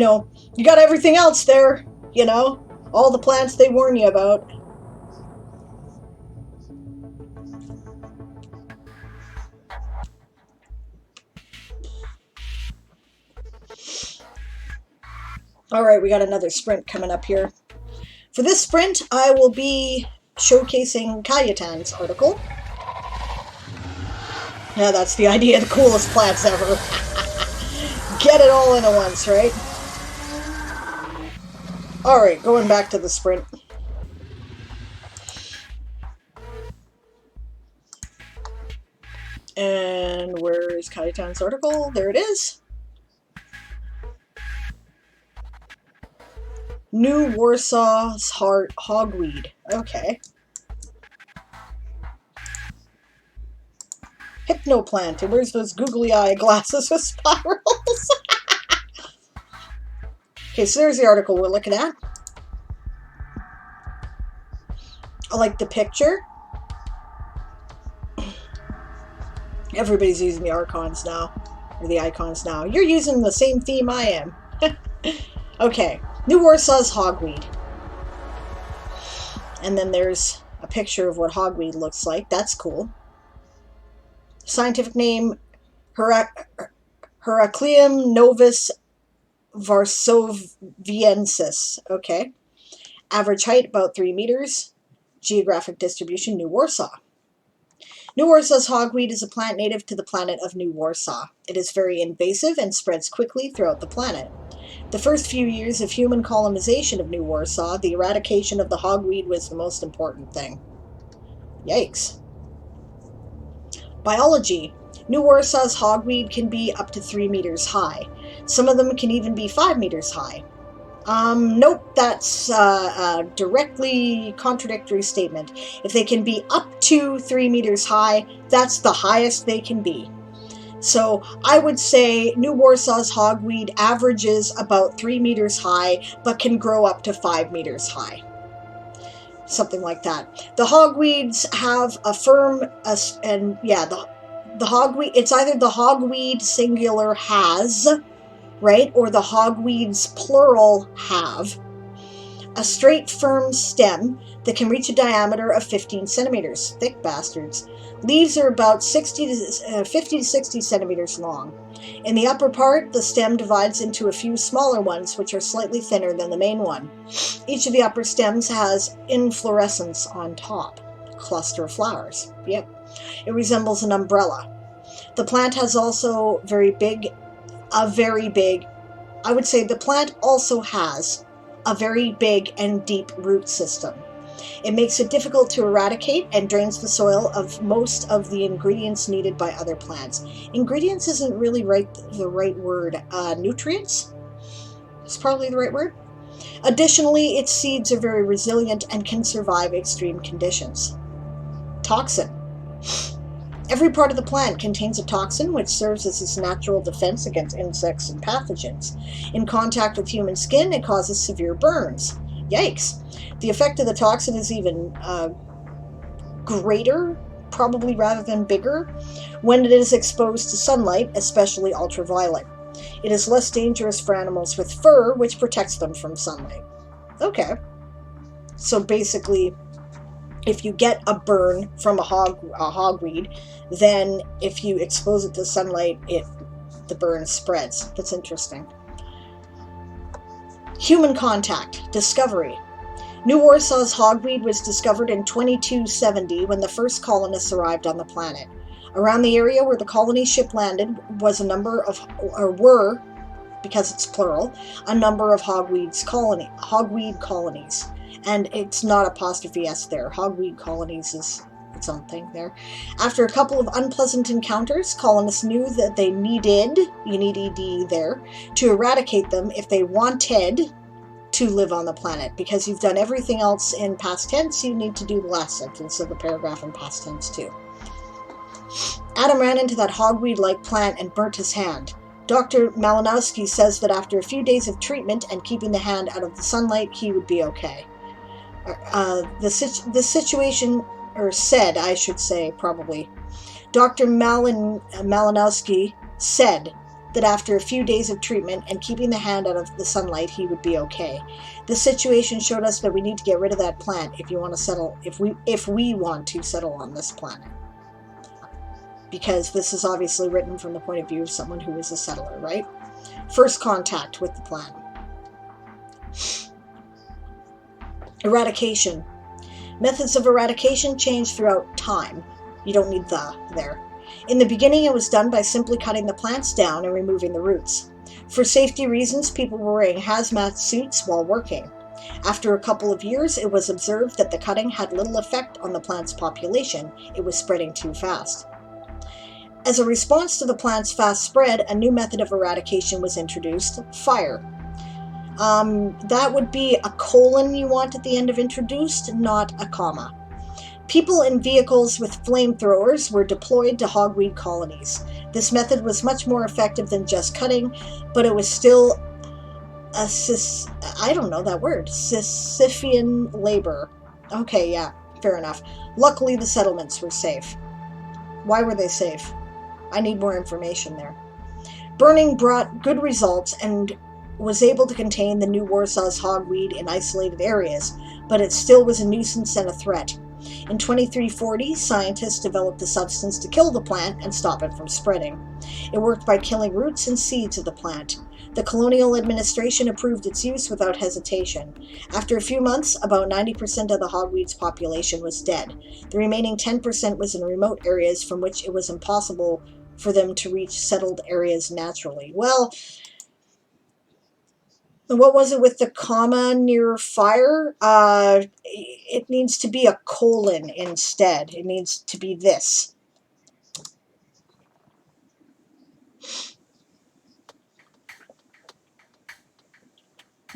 got everything else there, all the plants they warn you about. Alright, we got another sprint coming up here. For this sprint, I will be showcasing Cayetan's article. Yeah, that's the idea, the coolest plants ever. Get it all in at once, right? Alright, going back to the sprint. And where is Cayetan's article? There it is. New Warsaw's hogweed. Okay. Hypnoplant. And where's those googly eye glasses with spirals? Okay, so there's the article we're looking at. I like the picture. Everybody's using the icons now. Or the icons now. You're using the same theme I am. Okay. New Warsaw's hogweed. And then there's a picture of what hogweed looks like. That's cool. Scientific name, Heracleum novus varsoviensis. Okay. Average height, about 3 meters. Geographic distribution, New Warsaw. New Warsaw's hogweed is a plant native to the planet of New Warsaw. It is very invasive and spreads quickly throughout the planet. The first few years of human colonization of New Warsaw, the eradication of the hogweed was the most important thing. Yikes. Biology. New Warsaw's hogweed can be up to 3 meters high. Some of them can even be 5 meters high. Nope, that's a directly contradictory statement. If they can be up to 3 meters high, that's the highest they can be. So I would say New Warsaw's hogweed averages about 3 meters high, but can grow up to 5 meters high. Something like that. The hogweeds have a firm, and yeah, the hogweed, it's either the hogweed singular has, right, or the hogweeds plural have a straight, firm stem that can reach a diameter of 15 centimeters. Thick bastards. Leaves are about 50 to 60 centimeters long. In the upper part, the stem divides into a few smaller ones, which are slightly thinner than the main one. Each of the upper stems has inflorescence on top. A cluster of flowers. Yep. It resembles an umbrella. The plant has also I would say the plant also has a very big and deep root system. It makes it difficult to eradicate and drains the soil of most of the ingredients needed by other plants. Ingredients isn't really the right word. Nutrients is probably the right word. Additionally, its seeds are very resilient and can survive extreme conditions. Toxin. Every part of the plant contains a toxin which serves as its natural defense against insects and pathogens. In contact with human skin, it causes severe burns. Yikes! The effect of the toxin is even greater, probably rather than bigger, when it is exposed to sunlight, especially ultraviolet. It is less dangerous for animals with fur, which protects them from sunlight. Okay. So basically, if you get a burn from a hogweed, then if you expose it to sunlight, the burn spreads. That's interesting. Human contact. Discovery. New Warsaw's hogweed was discovered in 2270 when the first colonists arrived on the planet. Around the area where the colony ship landed were, because it's plural, a number of hogweed colonies. And it's not apostrophe S there. Hogweed colonies is its own thing there. After a couple of unpleasant encounters, colonists knew that they needed, you need ED there, to eradicate them if they wanted to live on the planet. Because you've done everything else in past tense, you need to do the last sentence of the paragraph in past tense too. Adam ran into that hogweed-like plant and burnt his hand. Dr. Malinowski says that after a few days of treatment and keeping the hand out of the sunlight, he would be okay. The situation, or said, I should say, probably. Dr. Malinowski said that after a few days of treatment and keeping the hand out of the sunlight, he would be okay. This situation showed us that we need to get rid of that plant if we want to settle on this planet. Because this is obviously written from the point of view of someone who is a settler, right? First contact with the plant. Eradication. Methods of eradication change throughout time. You don't need the there. In the beginning, it was done by simply cutting the plants down and removing the roots. For safety reasons, people were wearing hazmat suits while working. After a couple of years, it was observed that the cutting had little effect on the plant's population. It was spreading too fast. As a response to the plant's fast spread, a new method of eradication was introduced: fire. That would be a colon you want at the end of introduced, not a comma. People in vehicles with flamethrowers were deployed to hogweed colonies. This method was much more effective than just cutting, but it was still I don't know that word. Sisyphean labor. Okay, yeah, fair enough. Luckily, the settlements were safe. Why were they safe? I need more information there. Burning brought good results and was able to contain the New Warsaw's hogweed in isolated areas, but it still was a nuisance and a threat. In 2340, scientists developed a substance to kill the plant and stop it from spreading. It worked by killing roots and seeds of the plant. The colonial administration approved its use without hesitation. After a few months, about 90% of the hogweed's population was dead. The remaining 10% was in remote areas from which it was impossible for them to reach settled areas naturally. Well, what was it with the comma near fire? It needs to be a colon instead. It needs to be this.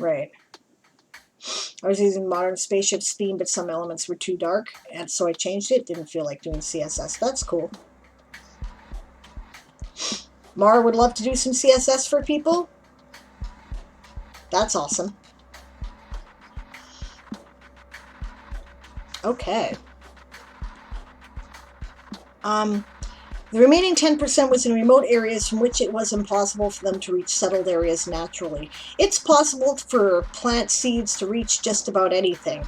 Right. I was using modern spaceship's theme, but some elements were too dark, and so I changed it. Didn't feel like doing CSS. That's cool. Mara would love to do some CSS for people. That's awesome. Okay. The remaining 10% was in remote areas from which it was impossible for them to reach settled areas naturally. It's possible for plant seeds to reach just about anything.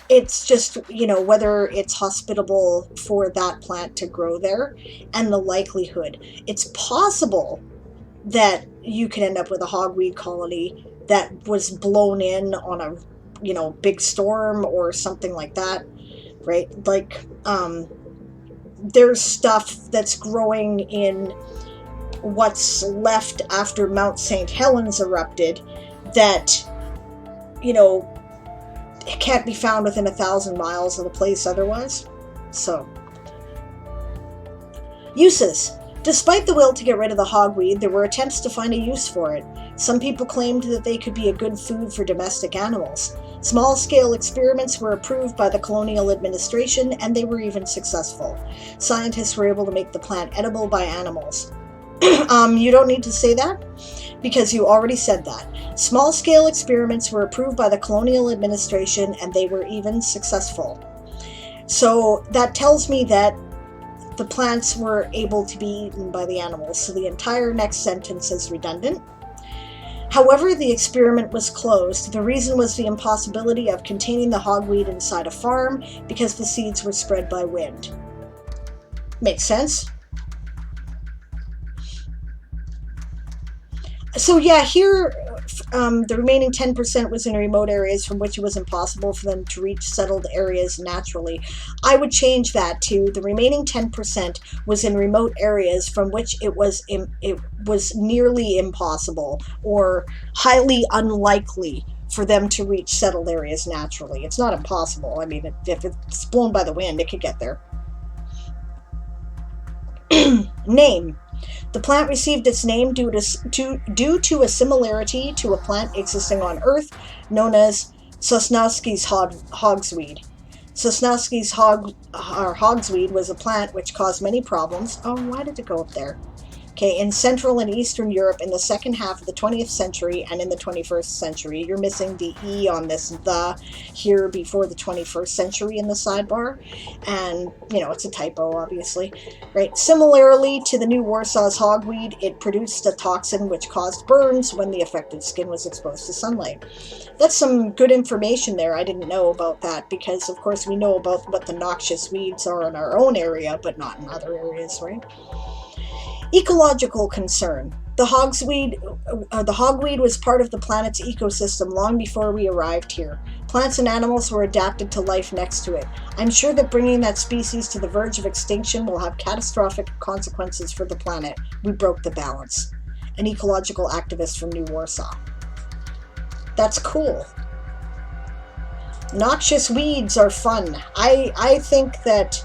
It's just, you know, whether it's hospitable for that plant to grow there and the likelihood. It's possible that you can end up with a hogweed colony that was blown in on a, you know, big storm or something like that, right? Like, there's stuff that's growing in what's left after Mount St. Helens erupted that, you know, it can't be found within 1,000 miles of the place otherwise. So, uses. Despite the will to get rid of the hogweed, there were attempts to find a use for it. Some people claimed that they could be a good food for domestic animals. Small-scale experiments were approved by the colonial administration, and they were even successful. Scientists were able to make the plant edible by animals. You don't need to say that, because you already said that. Small-scale experiments were approved by the colonial administration, and they were even successful. So that tells me that the plants were able to be eaten by the animals, so the entire next sentence is redundant. However, the experiment was closed. The reason was the impossibility of containing the hogweed inside a farm because the seeds were spread by wind. Makes sense? So yeah, here the remaining 10% was in remote areas from which it was impossible for them to reach settled areas naturally. I would change that to the remaining 10% was in remote areas from which it was nearly impossible or highly unlikely for them to reach settled areas naturally. It's not impossible. I mean, if it's blown by the wind, it could get there. Name. The plant received its name due to a similarity to a plant existing on Earth known as Sosnowski's hogsweed. Sosnowski's hogsweed was a plant which caused many problems. Oh, why did it go up there? Okay, in Central and Eastern Europe in the second half of the 20th century and in the 21st century. You're missing the E on this the here before the 21st century in the sidebar. And, you know, it's a typo, obviously. Right. Similarly to the New Warsaw's hogweed, it produced a toxin which caused burns when the affected skin was exposed to sunlight. That's some good information there. I didn't know about that because, of course, we know about what the noxious weeds are in our own area, but not in other areas, right? Ecological concern. The hogweed was part of the planet's ecosystem long before we arrived here. Plants and animals were adapted to life next to it. I'm sure that bringing that species to the verge of extinction will have catastrophic consequences for the planet. We broke the balance. An ecological activist from New Warsaw. That's cool. Noxious weeds are fun. I think that,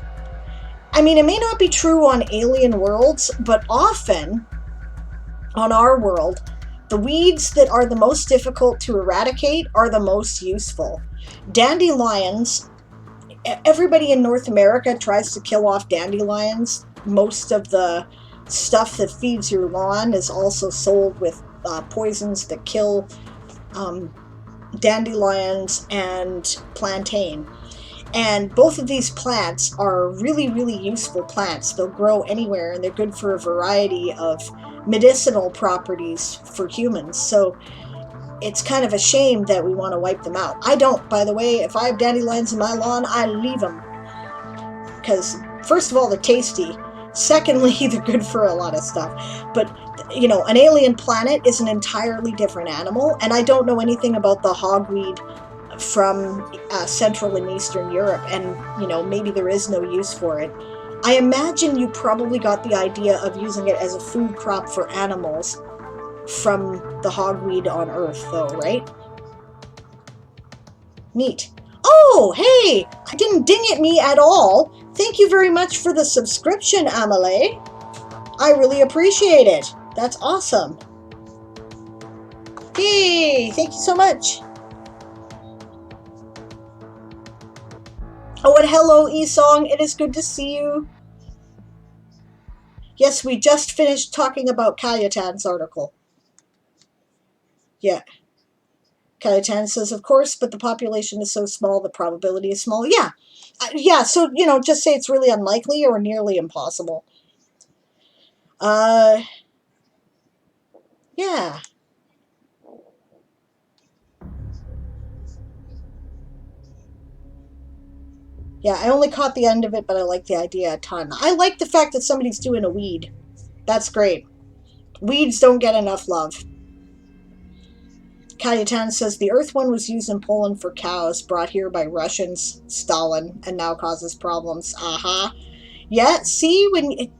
I mean, it may not be true on alien worlds, but often on our world, the weeds that are the most difficult to eradicate are the most useful. Dandelions, everybody in North America tries to kill off dandelions. Most of the stuff that feeds your lawn is also sold with poisons that kill dandelions and plantain. And both of these plants are really, really useful plants. They'll grow anywhere, and they're good for a variety of medicinal properties for humans. So it's kind of a shame that we want to wipe them out. I don't, by the way. If I have dandelions in my lawn, I leave them. Because, first of all, they're tasty. Secondly, they're good for a lot of stuff. But, you know, an alien planet is an entirely different animal, and I don't know anything about the hogweed from Central and Eastern Europe, and, you know, maybe there is no use for it. I imagine you probably got the idea of using it as a food crop for animals from the hogweed on Earth, though, right? Neat. Oh, hey! I didn't ding at me at all. Thank you very much for the subscription, Amelie. I really appreciate it. That's awesome. Yay! Thank you so much. Oh, and hello, Esong. It is good to see you. Yes, we just finished talking about Kayatan's article. Yeah. Kayatan says, of course, but the population is so small, the probability is small. Yeah. Yeah, so, you know, just say it's really unlikely or nearly impossible. Yeah. Yeah, I only caught the end of it, but I like the idea a ton. I like the fact that somebody's doing a weed. That's great. Weeds don't get enough love. Kayatan says the Earth one was used in Poland for cows, brought here by Russians, Stalin, and now causes problems. Aha. Yeah, see,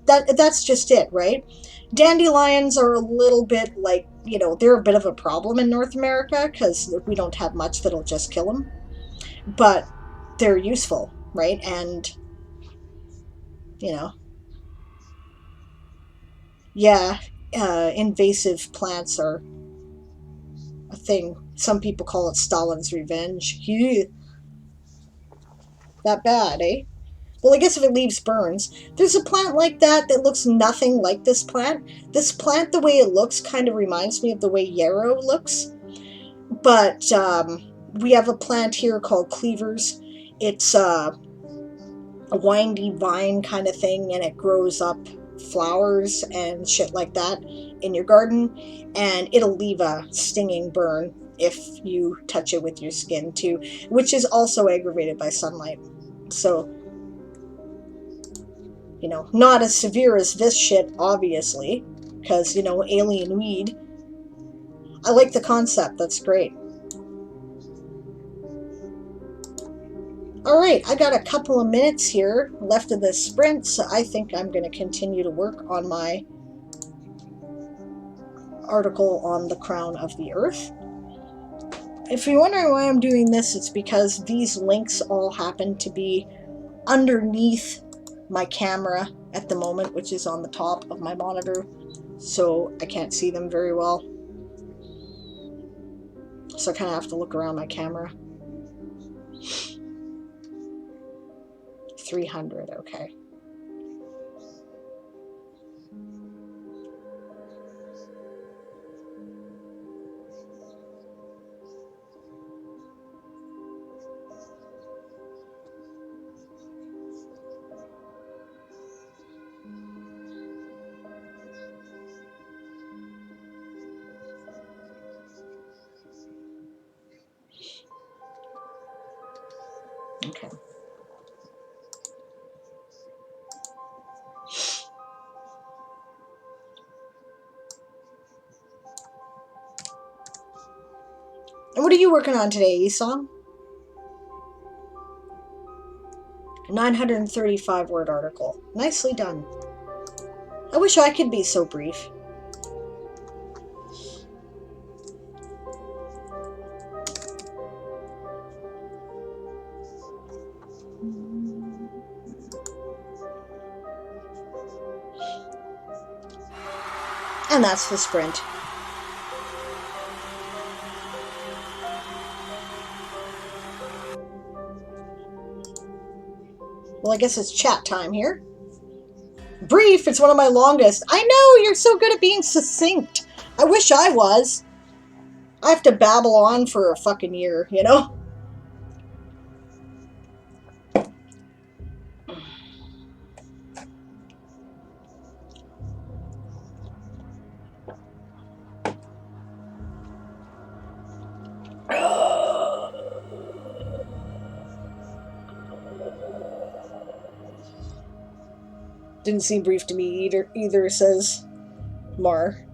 that's just it, right? Dandelions are a little bit like, you know, they're a bit of a problem in North America because we don't have much that'll just kill them. But they're useful, right? And, you know, yeah, invasive plants are a thing. Some people call it Stalin's revenge. That bad, eh? Well, I guess if it leaves burns. There's a plant like that that looks nothing like this plant. This plant, the way it looks, kind of reminds me of the way yarrow looks. But we have a plant here called cleavers. It's a windy vine kind of thing, and it grows up flowers and shit like that in your garden, and it'll leave a stinging burn if you touch it with your skin too, which is also aggravated by sunlight. So, you know, not as severe as this shit, obviously, because, you know, alien weed. I like the concept, that's great. Alright, I got a couple of minutes here left of this sprint, so I think I'm going to continue to work on my article on the crown of the Earth. If you're wondering why I'm doing this, it's because these links all happen to be underneath my camera at the moment, which is on the top of my monitor, so I can't see them very well. So I kind of have to look around my camera. 300, okay. Okay. And what are you working on today, Esong? 935 word article. Nicely done. I wish I could be so brief. And that's the sprint. Well, I guess it's chat time here. Brief, it's one of my longest. I know, you're so good at being succinct. I wish I was. I have to babble on for a fucking year, you know? Didn't seem brief to me either, says Mar.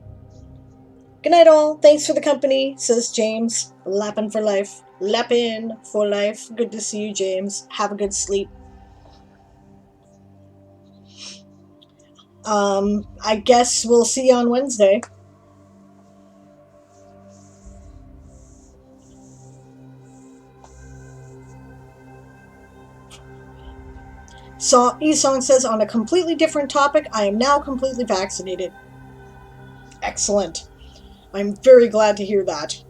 Good night, all. Thanks for the company, says James. Lappin' for life. Lappin' for life. Good to see you, James. Have a good sleep. I guess we'll see you on Wednesday. So, Esong says, on a completely different topic, I am now completely vaccinated. Excellent. I'm very glad to hear that.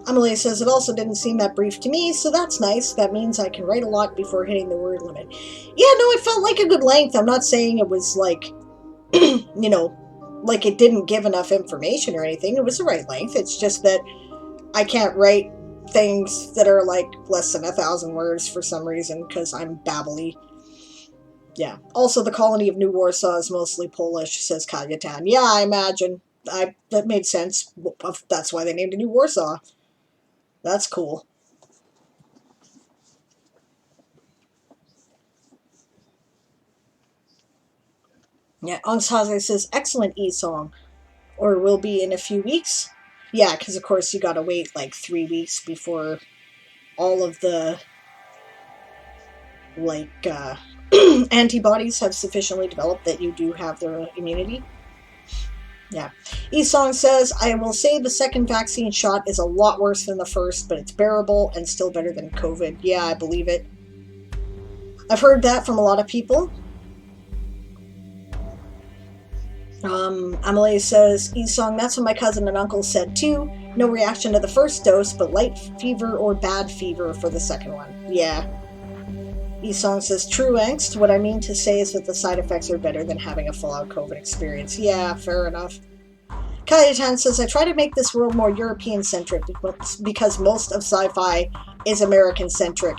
Emily says, it also didn't seem that brief to me, so that's nice. That means I can write a lot before hitting the word limit. Yeah, no, it felt like a good length. I'm not saying it was like, you know, like it didn't give enough information or anything. It was the right length. It's just that I can't write things that are like less than 1,000 words for some reason, because I'm babbly. Yeah. Also, the colony of New Warsaw is mostly Polish, says Kajetan. Yeah, I imagine. That made sense. That's why they named it New Warsaw. That's cool. Yeah, Onshaze says, excellent e-song. Or will be in a few weeks. Yeah, because of course you gotta wait like 3 weeks before all of the, like, antibodies have sufficiently developed that you do have the immunity. Yeah. E-Song says, I will say the second vaccine shot is a lot worse than the first, but it's bearable and still better than COVID. Yeah, I believe it. I've heard that from a lot of people. Emily says, E-Song, that's what my cousin and uncle said too. No reaction to the first dose, but light fever or bad fever for the second one. Yeah. E-Song says, true angst. What I mean to say is that the side effects are better than having a full-out COVID experience. Yeah, fair enough. Kajetan says, I try to make this world more European-centric because most of sci-fi is American-centric.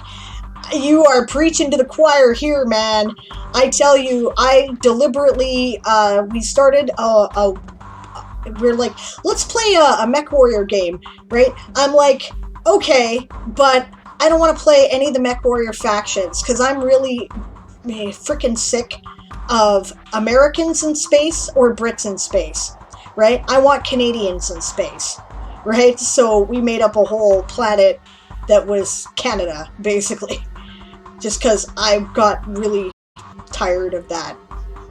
You are preaching to the choir here, man. I tell you, I deliberately, we started we're like, let's play a Mech Warrior game, right? I'm like, okay, but I don't want to play any of the Mech Warrior factions, because I'm really freaking sick of Americans in space or Brits in space, right? I want Canadians in space, right? So we made up a whole planet that was Canada, basically. Just because I got really tired of that.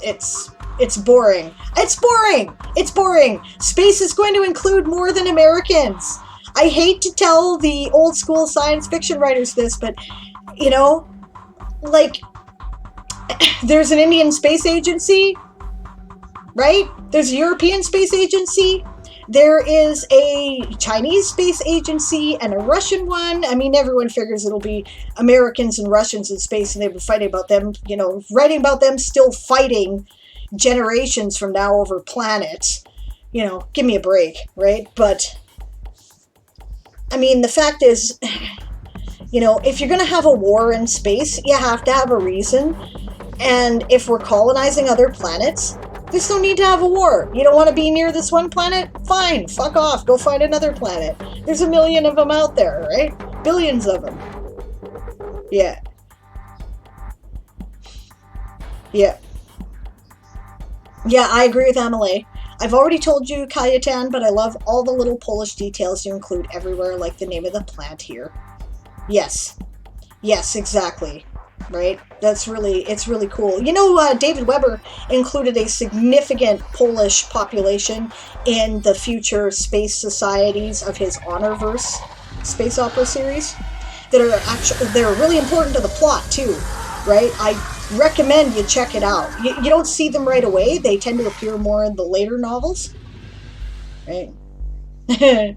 It's boring. It's boring! It's boring! Space is going to include more than Americans! I hate to tell the old school science fiction writers this, but, you know, like, there's an Indian space agency, right? There's a European space agency. There is a Chinese space agency and a Russian one. I mean, everyone figures it'll be Americans and Russians in space, and they've been fighting about them, you know, writing about them still fighting generations from now over planets. You know, give me a break, right? But, I mean, the fact is, you know, if you're going to have a war in space, you have to have a reason. And if we're colonizing other planets, there's no need to have a war. You don't want to be near this one planet? Fine, fuck off, go find another planet. There's a million of them out there, right? Billions of them. Yeah. Yeah. Yeah, I agree with Emily. I've already told you, Kajetan, but I love all the little Polish details you include everywhere, like the name of the plant here. Yes. Yes, exactly. Right? It's really cool. You know, David Weber included a significant Polish population in the future space societies of his Honorverse space opera series that are they're really important to the plot too, right? I recommend you check it out. You don't see them right away. They tend to appear more in the later novels, right? That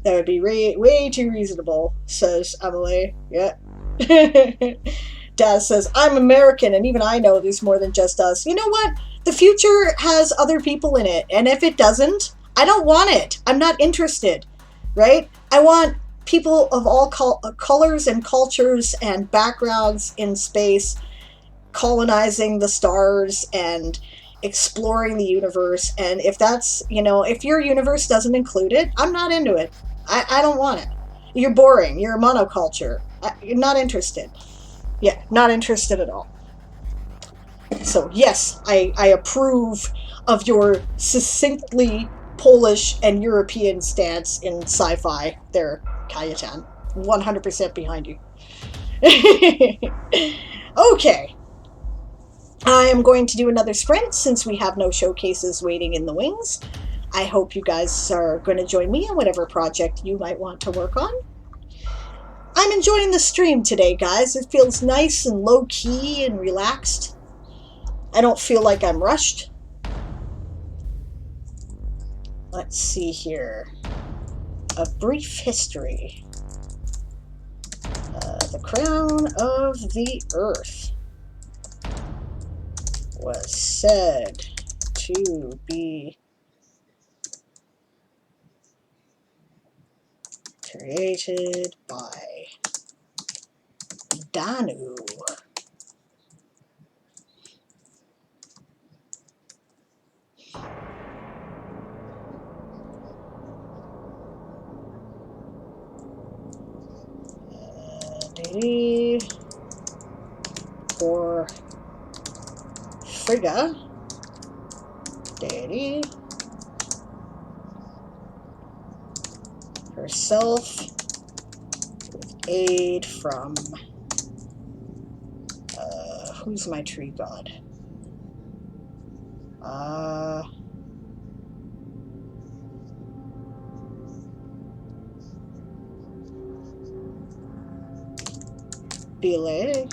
would be way too reasonable, says Emily. Yeah. Daz says, I'm American, and even I know there's more than just us. You know what? The future has other people in it, and if it doesn't, I don't want it. I'm not interested, right? I want people of all colors and cultures and backgrounds in space colonizing the stars and exploring the universe. And if that's, you know, if your universe doesn't include it, I'm not into it. I don't want it. You're boring. You're a monoculture. You're not interested. Yeah, not interested at all. So, yes, I approve of your succinctly Polish and European stance in sci-fi there, Kajetan. 100% behind you. Okay. I am going to do another sprint since we have no showcases waiting in the wings. I hope you guys are going to join me on whatever project you might want to work on. I'm enjoying the stream today, guys. It feels nice and low-key and relaxed. I don't feel like I'm rushed. Let's see here. A brief history. The crown of the earth was said to be created by Danu. For Frigga, deity, herself, with aid from, who's my tree god? Bile.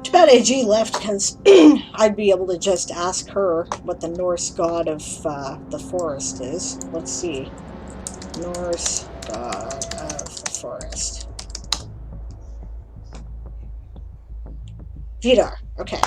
Too bad AG left, because I'd be able to just ask her what the Norse god of the forest is. Let's see. Norse god of the forest. Vidar. Okay.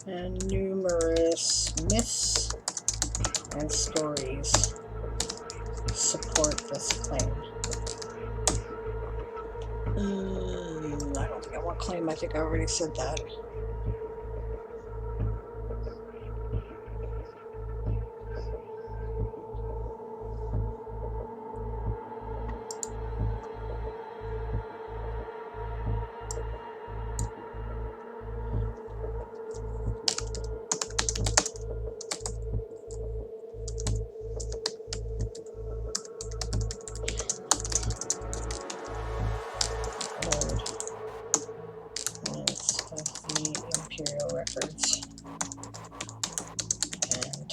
And numerous myths and stories support this claim. I don't think I want claim. I think I already said that. Records and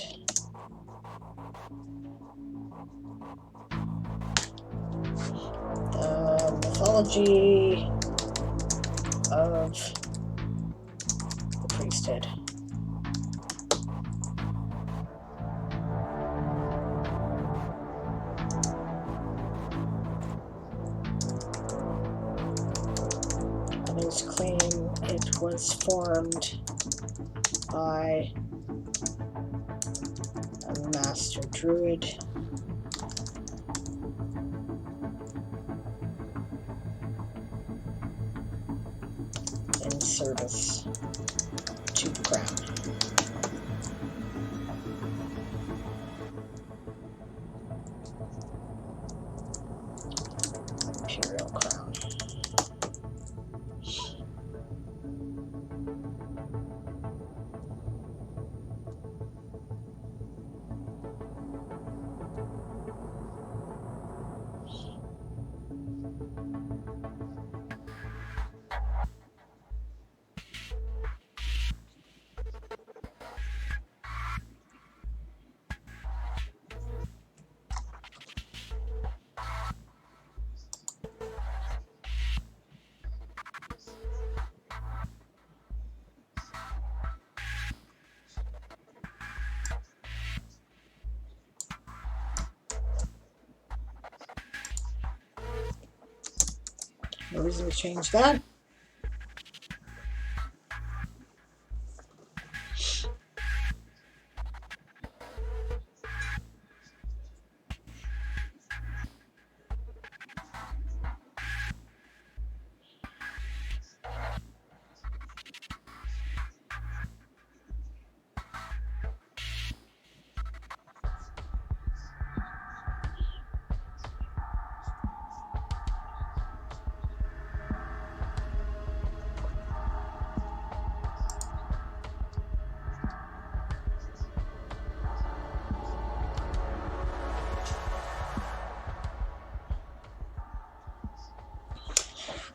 the mythology of the priesthood. Others claim it was formed by a master druid in service to the crown. Imperial crown. No reason to change that.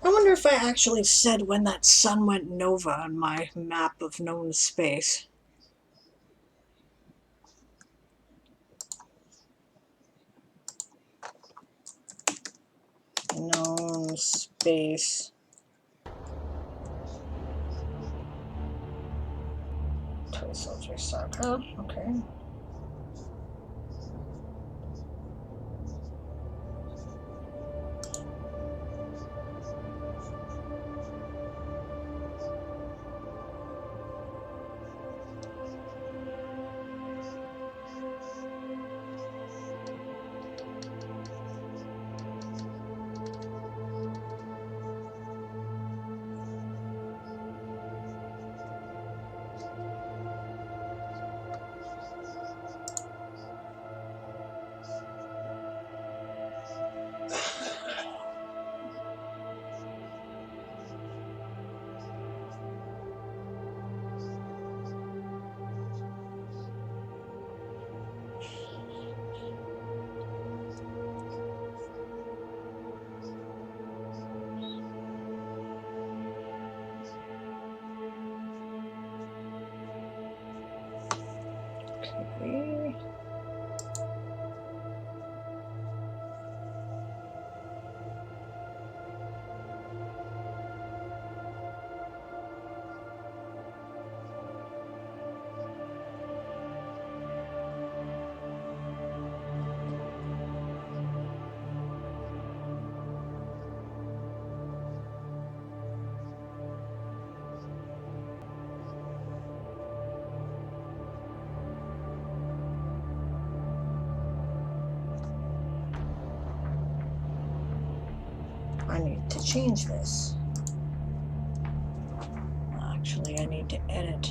I wonder if I actually said when that sun went nova on my map of known space. Known space. Toysoldier saga. Okay. Okay. I need to change this. Actually, I need to edit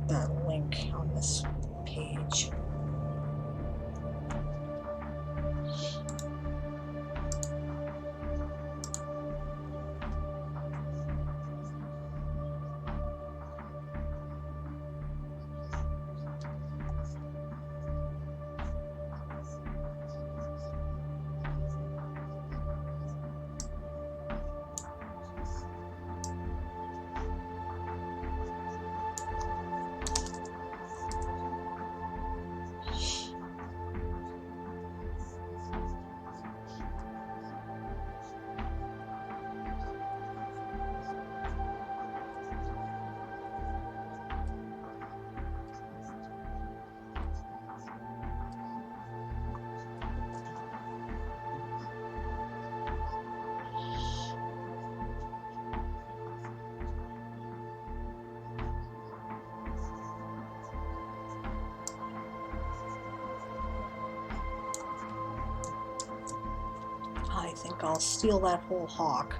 that link on this page. I think I'll steal that whole hawk.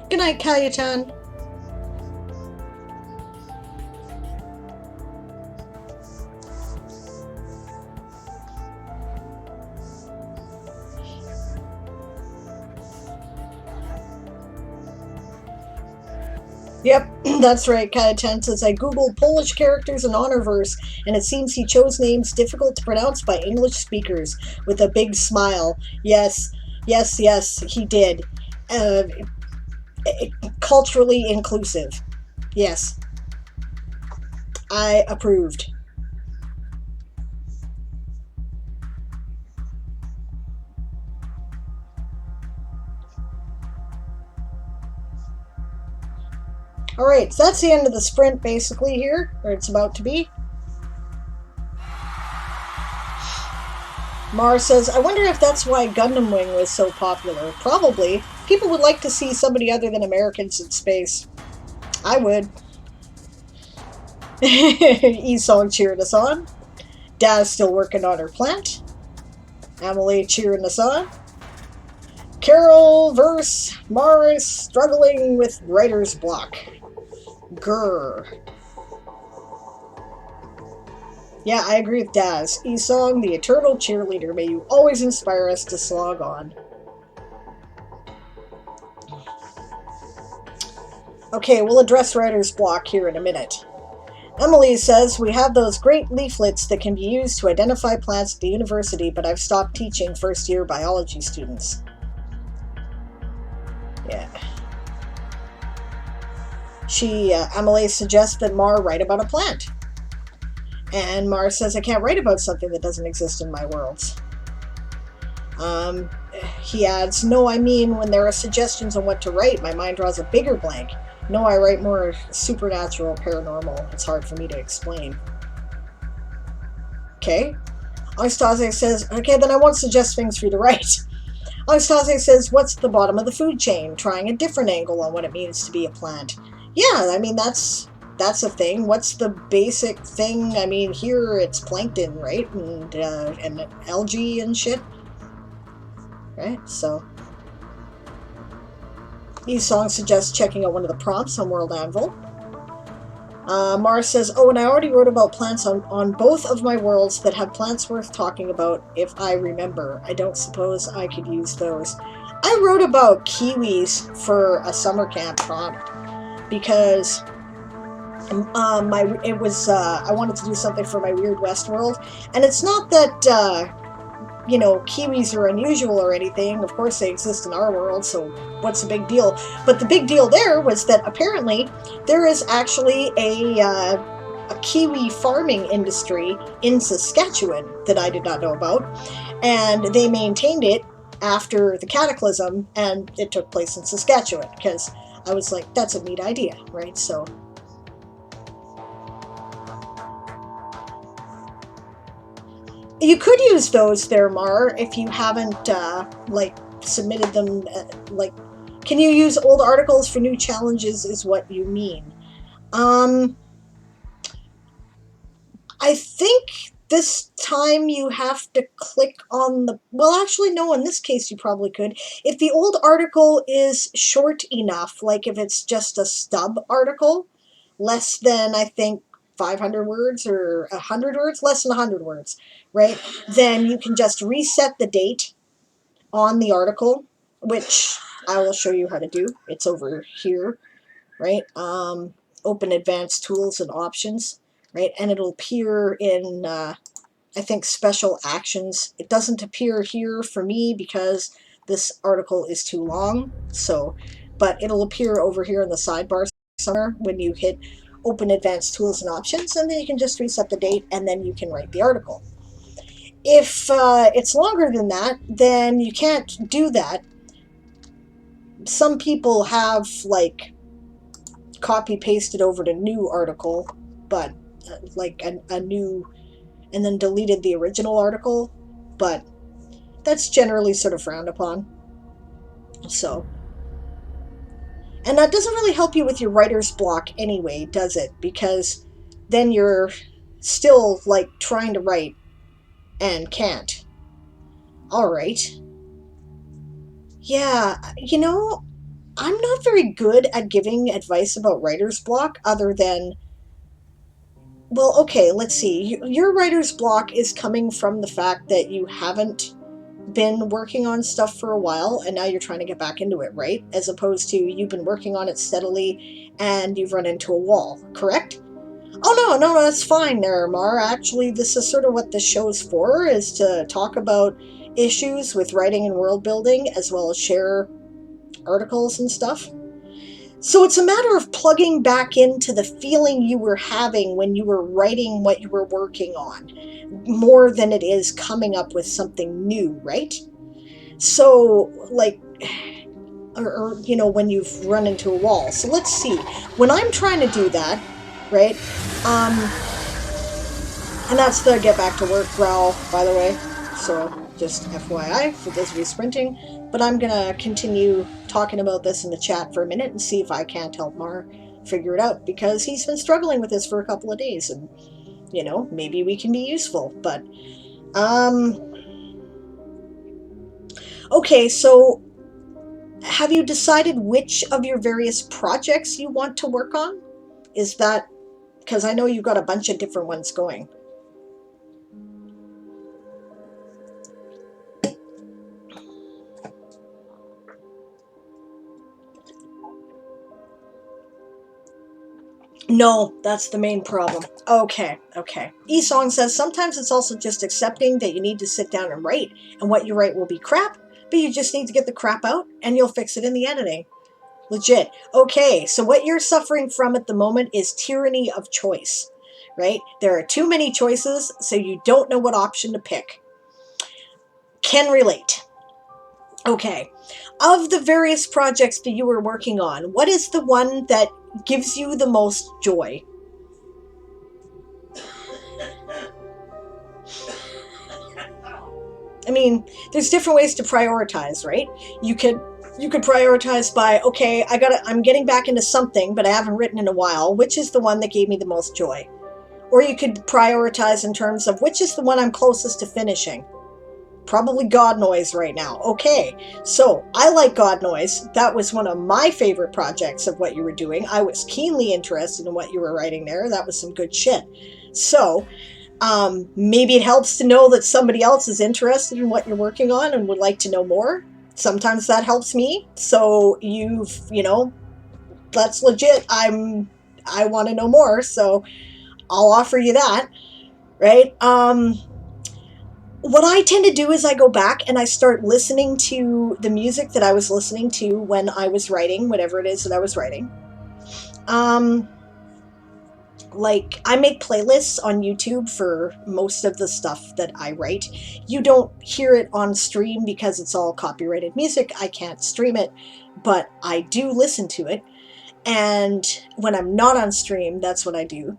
Good night, Kalyatan. Yep, that's right. Kalyatan says, I googled Polish characters in Honorverse, and it seems he chose names difficult to pronounce by English speakers with a big smile. Yes, yes, yes, he did. Uh, Culturally inclusive. Yes, I approved. Alright, so that's the end of the sprint basically here, or it's about to be. Mars says, I wonder if that's why Gundam Wing was so popular. Probably. People would like to see somebody other than Americans in space. I would. Esong cheering us on. Daz still working on her plant. Emily cheering us on. Carol verse Mars struggling with writer's block. Grr. Yeah, I agree with Daz. Esong, the eternal cheerleader, may you always inspire us to slog on. Okay, we'll address writer's block here in a minute. Emily says, we have those great leaflets that can be used to identify plants at the university, but I've stopped teaching first-year biology students. Yeah. Emily suggests that Mar write about a plant. And Mar says, I can't write about something that doesn't exist in my worlds. He adds, no, I mean, when there are suggestions on what to write, my mind draws a bigger blank. No, I write more supernatural, paranormal. It's hard for me to explain. Okay. Anastase says, okay, then I won't suggest things for you to write. Anastase says, what's the bottom of the food chain? Trying a different angle on what it means to be a plant. Yeah, I mean, that's a thing. What's the basic thing? I mean, here it's plankton, right? And algae and shit. Right? So Esong suggests checking out one of the prompts on World Anvil. Mars says, oh, and I already wrote about plants on both of my worlds that have plants worth talking about if I remember. I don't suppose I could use those. I wrote about kiwis for a summer camp prompt because I wanted to do something for my Weird West world, and it's not that kiwis are unusual or anything. Of course they exist in our world, so what's the big deal? But the big deal there was that apparently there is actually a kiwi farming industry in Saskatchewan that I did not know about, and they maintained it after the cataclysm, and it took place in Saskatchewan, because I was like, that's a neat idea, right? So you could use those there, Mar, if you haven't, submitted them, can you use old articles for new challenges is what you mean. I think this time you have to click on the, well, actually, no, in this case you probably could. If the old article is short enough, like if it's just a stub article, less than, I think, 500 words or 100 words, less than 100 words, right? Then you can just reset the date on the article, which I will show you how to do. It's over here, right? Open advanced tools and options, right? And it'll appear in, I think, special actions. It doesn't appear here for me because this article is too long, so, but it'll appear over here in the sidebar somewhere when you hit open advanced tools and options, and then you can just reset the date and then you can write the article. If it's longer than that, then you can't do that. Some people have copy pasted over to new article, but a new, and then deleted the original article, but that's generally sort of frowned upon. So, and that doesn't really help you with your writer's block anyway, does it? Because then you're still trying to write and can't. All right. Yeah, I'm not very good at giving advice about writer's block other than, well, okay, let's see. Your writer's block is coming from the fact that you haven't been working on stuff for a while and now you're trying to get back into it, right? As opposed to you've been working on it steadily and you've run into a wall, correct? Oh, no, that's fine there, Mar. Actually, this is sort of what this show's for, is to talk about issues with writing and world building, as well as share articles and stuff. So it's a matter of plugging back into the feeling you were having when you were writing what you were working on, more than it is coming up with something new, right? So, like, or when you've run into a wall. So let's see. When I'm trying to do that, right? And that's the get back to work growl, by the way. So just FYI for those of you sprinting. But I'm gonna continue talking about this in the chat for a minute and see if I can't help Mar figure it out, because he's been struggling with this for a couple of days, and maybe we can be useful. But okay, so have you decided which of your various projects you want to work on? Is that, because I know you've got a bunch of different ones going. No, that's the main problem. Okay. Esong says, sometimes it's also just accepting that you need to sit down and write, and what you write will be crap, but you just need to get the crap out, and you'll fix it in the editing. Legit. Okay, so what you're suffering from at the moment is tyranny of choice, right? There are too many choices, so you don't know what option to pick. Can relate. Okay. Of the various projects that you were working on, what is the one that gives you the most joy? I mean, there's different ways to prioritize, right? You could prioritize by, okay, I'm getting back into something, but I haven't written in a while. Which is the one that gave me the most joy? Or you could prioritize in terms of which is the one I'm closest to finishing. Probably God Noise right now. Okay, so I like God Noise. That was one of my favorite projects of what you were doing. I was keenly interested in what you were writing there. That was some good shit. So maybe it helps to know that somebody else is interested in what you're working on and would like to know more. Sometimes that helps me. So that's legit. I want to know more, so I'll offer you that, right? What I tend to do is I go back and I start listening to the music that I was listening to when I was writing, whatever it is that I was writing. Like, I make playlists on YouTube for most of the stuff that I write. You don't hear it on stream because it's all copyrighted music. I can't stream it, but I do listen to it. And when I'm not on stream, that's what I do.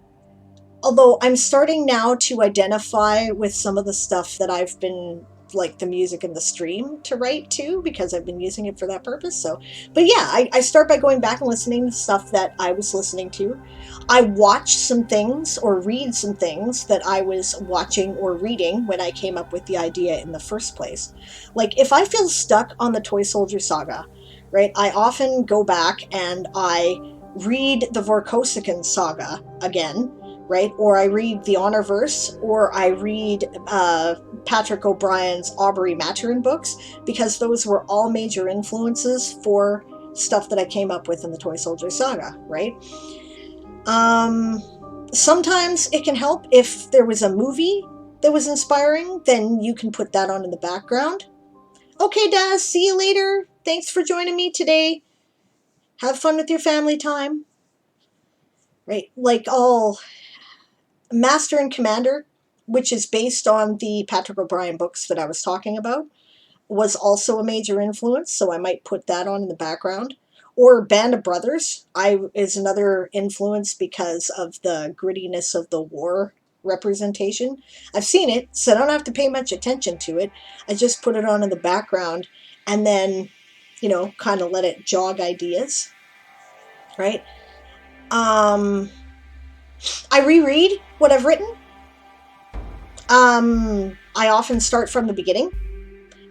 Although I'm starting now to identify with some of the stuff that I've been, like the music in the stream, to write too, because I've been using it for that purpose. So, but yeah, I start by going back and listening to stuff that I was listening to. I watch some things or read some things that I was watching or reading when I came up with the idea in the first place. Like, if I feel stuck on the Toysoldier saga, right, I often go back and I read the Vorkosigan saga again, right? Or I read the Honorverse, or I read Patrick O'Brien's Aubrey Maturin books, because those were all major influences for stuff that I came up with in the Toysoldier saga, right? Sometimes it can help if there was a movie that was inspiring, then you can put that on in the background. Okay, Daz, see you later. Thanks for joining me today. Have fun with your family time. Right, like all Master and Commander, which is based on the Patrick O'Brien books that I was talking about, was also a major influence, so I might put that on in the background. Or Band of Brothers is another influence because of the grittiness of the war representation. I've seen it, so I don't have to pay much attention to it. I just put it on in the background and then, kind of let it jog ideas, right? I reread what I've written. I often start from the beginning,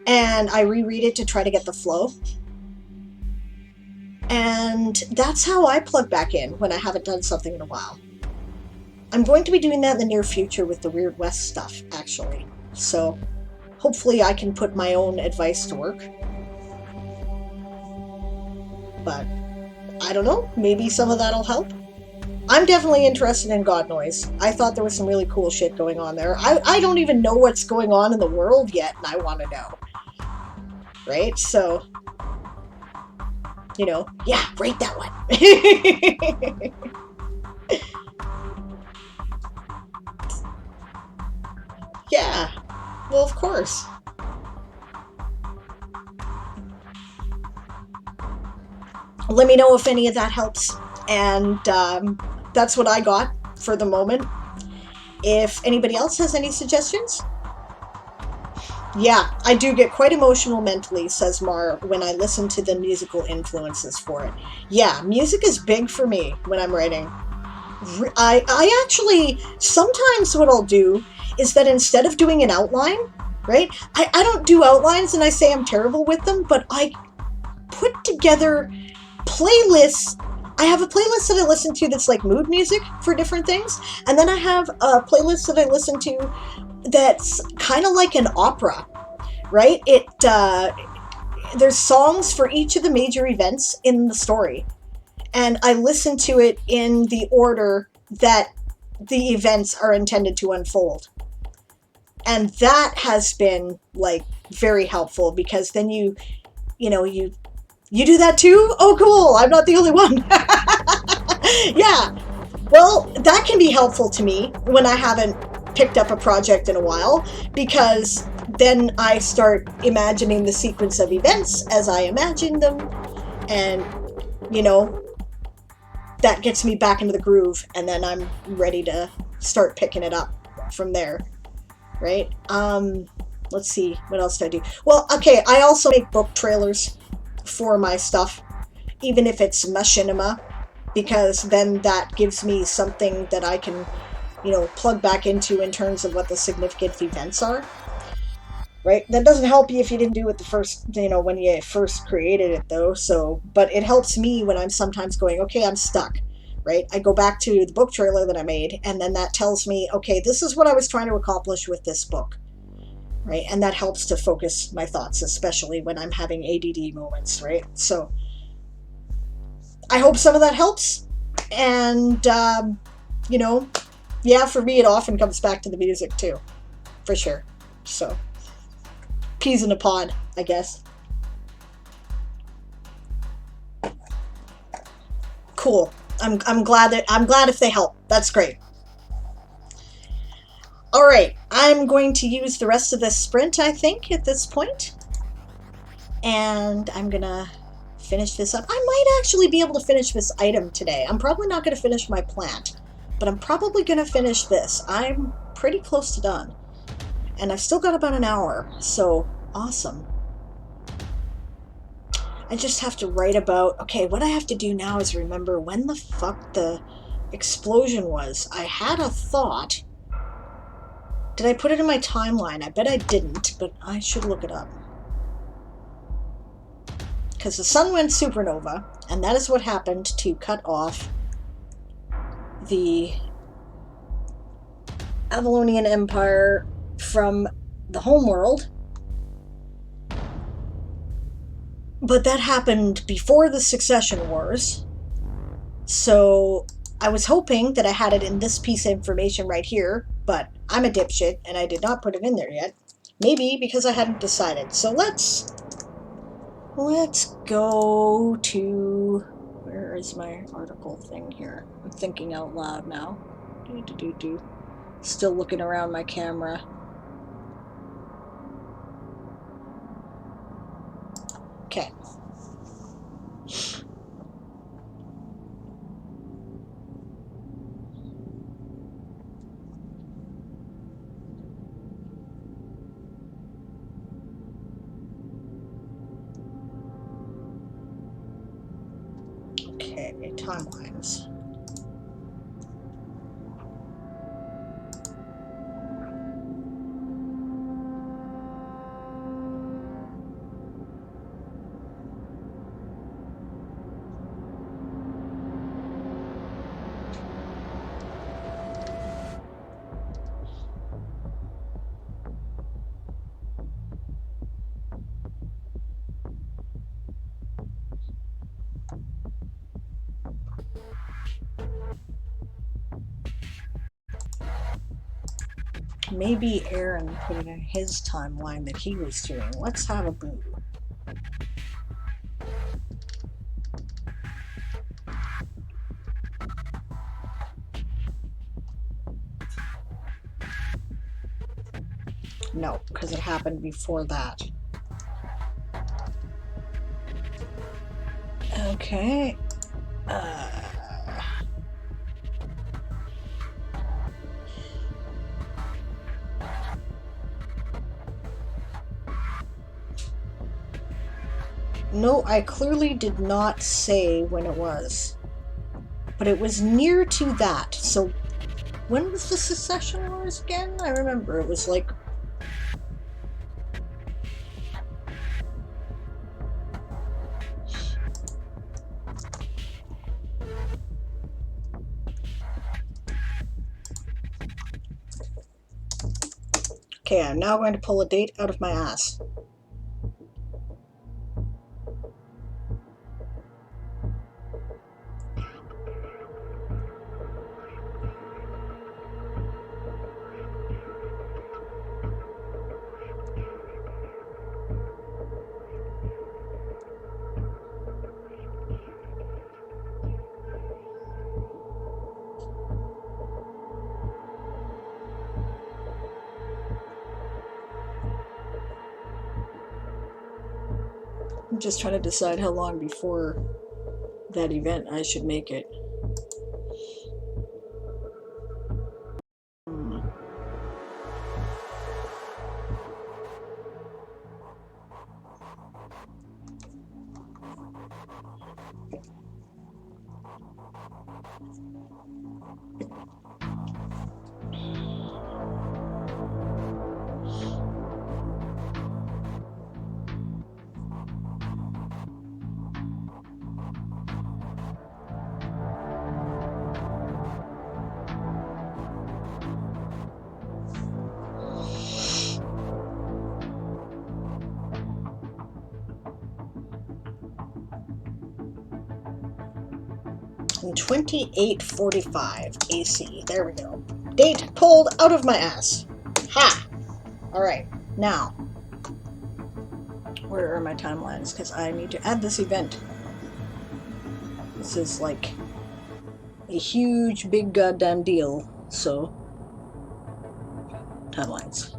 and I reread it to try to get the flow. And that's how I plug back in when I haven't done something in a while. I'm going to be doing that in the near future with the Weird West stuff, actually. So hopefully I can put my own advice to work. But I don't know, maybe some of that'll help. I'm definitely interested in God Noise. I thought there was some really cool shit going on there. I don't even know what's going on in the world yet, and I want to know. Right? So, you know, yeah, rate that one. Yeah, well, of course. Let me know if any of that helps. And that's what I got for the moment. If anybody else has any suggestions. Yeah, I do get quite emotional mentally, says Mar, when I listen to the musical influences for it. Yeah, music is big for me when I'm writing. I actually, sometimes what I'll do is that instead of doing an outline, right? I don't do outlines and I say I'm terrible with them, but I put together playlists. I have a playlist that I listen to that's like mood music for different things. And then I have a playlist that I listen to that's kind of like an opera, right? There's songs for each of the major events in the story. And I listen to it in the order that the events are intended to unfold. And that has been like very helpful because then you do that too? Oh, cool. I'm not the only one. Yeah. Well, that can be helpful to me when I haven't picked up a project in a while because then I start imagining the sequence of events as I imagine them. And, that gets me back into the groove, and then I'm ready to start picking it up from there, right? Let's see, what else do I do? Well, okay, I also make book trailers for my stuff, even if it's machinima, because then that gives me something that I can, plug back into in terms of what the significant events are. Right? That doesn't help you if you didn't do it the first, when you first created it, though. So, but it helps me when I'm sometimes going, okay, I'm stuck, right? I go back to the book trailer that I made, and then that tells me, okay, this is what I was trying to accomplish with this book, right? And that helps to focus my thoughts, especially when I'm having ADD moments, right? So, I hope some of that helps. And, yeah, for me, it often comes back to the music, too, for sure. So. Peas in a pod, I guess. Cool. I'm glad if they help. That's great. All right, I'm going to use the rest of this sprint, I think, at this point. And I'm gonna finish this up. I might actually be able to finish this item today. I'm probably not gonna finish my plant, but I'm probably gonna finish this. I'm pretty close to done. And I've still got about an hour, so awesome. I just have to write about, okay, what I have to do now is remember when the fuck the explosion was. I had a thought. Did I put it in my timeline? I bet I didn't, but I should look it up. Because the sun went supernova, and that is what happened to cut off the Avalonian Empire from the homeworld. But that happened before the Succession Wars. So I was hoping that I had it in this piece of information right here, but I'm a dipshit and I did not put it in there yet. Maybe because I hadn't decided. So let's go to, where is my article thing here? I'm thinking out loud now. Still looking around my camera. Okay. Okay, timelines. Maybe Aaron put it in his timeline that he was doing. Let's have a boo. No, because it happened before that. Okay. No, I clearly did not say when it was. But it was near to that. So when was the Secession Wars again? I remember it was like... Okay, I'm now going to pull a date out of my ass. I'm just trying to decide how long before that event I should make it. And 2845 AC. There we go. Date pulled out of my ass. Ha! Alright, now. Where are my timelines? Because I need to add this event. This is like a huge, big goddamn deal. So, timelines.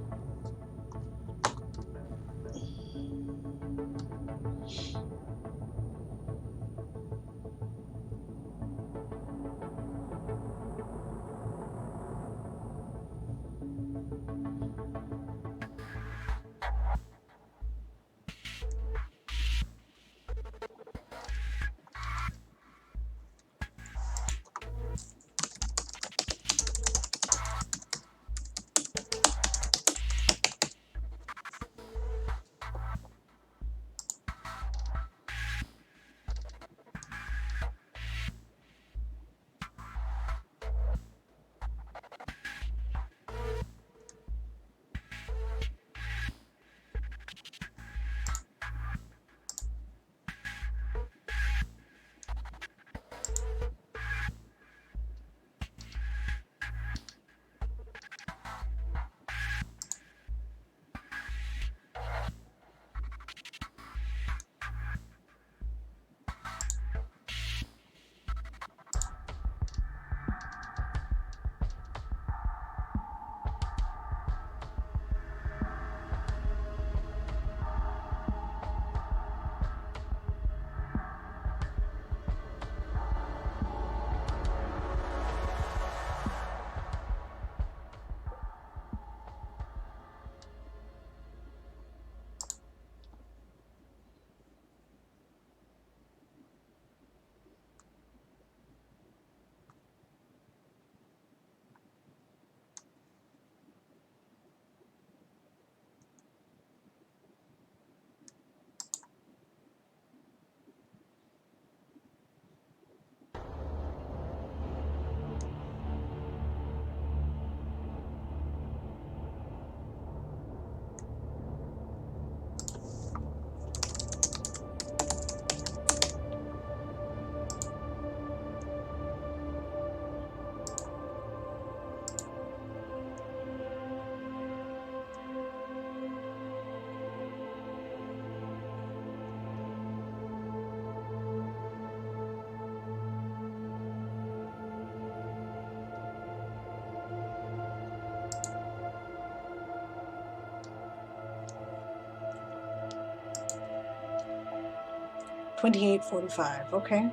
28:45. Okay.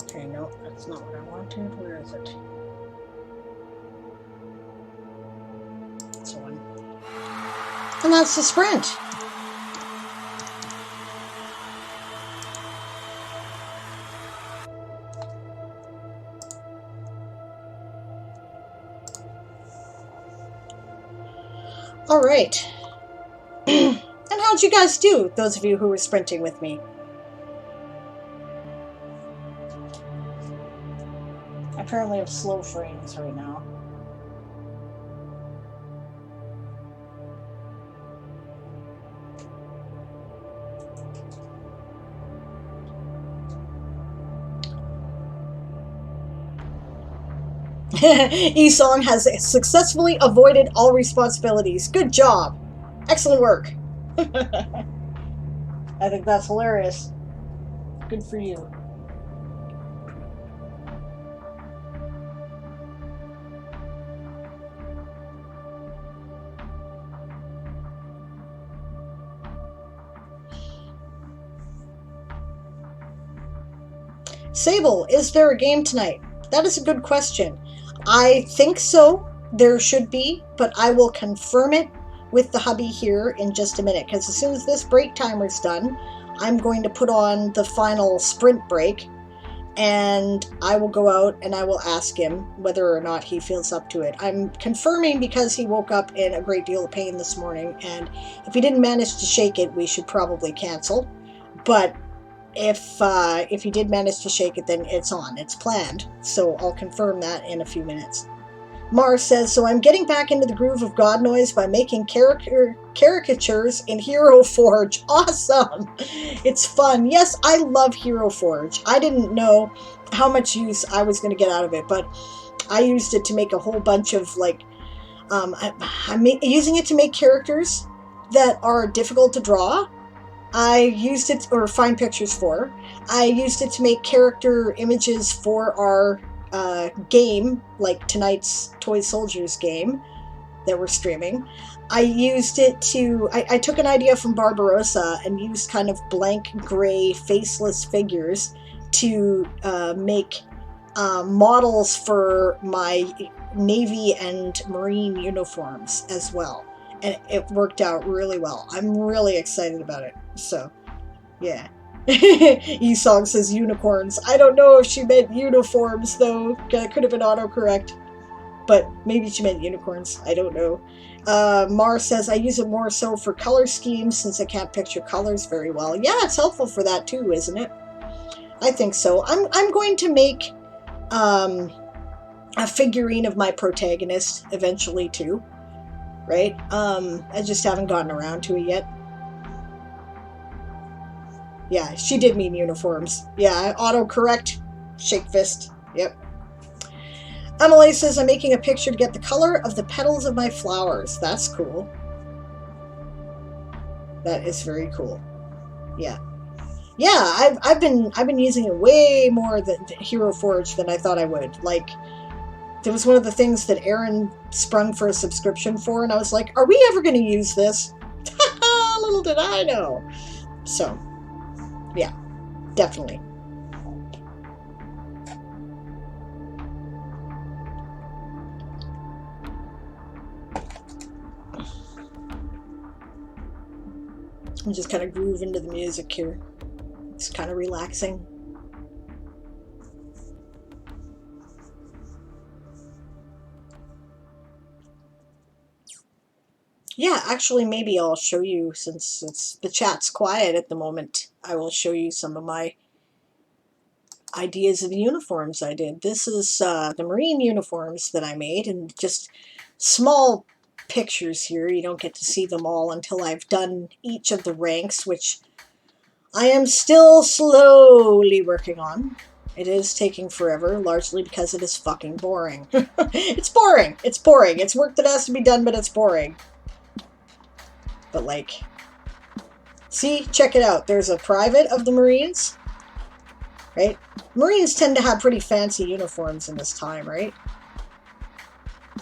Okay, no, that's not what I wanted. Where is it? This one. And that's the sprint. All right. And how'd you guys do, those of you who were sprinting with me? I apparently have slow frames right now. Esong has successfully avoided all responsibilities. Good job. Excellent work. I think that's hilarious. Good for you. Sable, is there a game tonight? That is a good question. I think so. There should be, but I will confirm it with the hubby here in just a minute, because as soon as this break timer's done, I'm going to put on the final sprint break, and I will go out and I will ask him whether or not he feels up to it. I'm confirming because he woke up in a great deal of pain this morning, and if he didn't manage to shake it, we should probably cancel. But if he did manage to shake it, then it's on. It's planned. So I'll confirm that in a few minutes. Mars says, so I'm getting back into the groove of God Noise by making caricatures in WorldForge. Awesome! It's fun. Yes, I love WorldForge. I didn't know how much use I was going to get out of it, but I used it to make a whole bunch of, like, I'm using it to make characters that are difficult to draw. I used it, or find pictures for. I used it to make character images for our game, like tonight's Toysoldiers game that we're streaming. I used it to, I took an idea from Barbarossa and used kind of blank gray faceless figures to make models for my Navy and Marine uniforms as well. And it worked out really well. I'm really excited about it. So, yeah. Esong says unicorns. I don't know if she meant uniforms, though. Could have been autocorrect. But maybe she meant unicorns. I don't know. Mars says, I use it more so for color schemes since I can't picture colors very well. Yeah, it's helpful for that too, isn't it? I think so. I'm going to make a figurine of my protagonist eventually too. Right? I just haven't gotten around to it yet. Yeah, she did mean uniforms. Yeah, autocorrect. Shake fist. Yep. Emily says, I'm making a picture to get the color of the petals of my flowers. That's cool. That is very cool. Yeah. Yeah, I've been using it way more than WorldForge than I thought I would. Like, there was one of the things that Aaron sprung for a subscription for, and I was like, are we ever going to use this? Little did I know. So, yeah, definitely. I'm just kind of groove into the music here. It's kind of relaxing. Yeah, actually, maybe I'll show you, since the chat's quiet at the moment, I will show you some of my ideas of the uniforms I did. This is the Marine uniforms that I made, and just small pictures here. You don't get to see them all until I've done each of the ranks, which I am still slowly working on. It is taking forever, largely because it is fucking boring. It's boring! It's boring! It's work that has to be done, but it's boring. But, like, see, check it out. There's a private of the Marines, right? Marines tend to have pretty fancy uniforms in this time, right?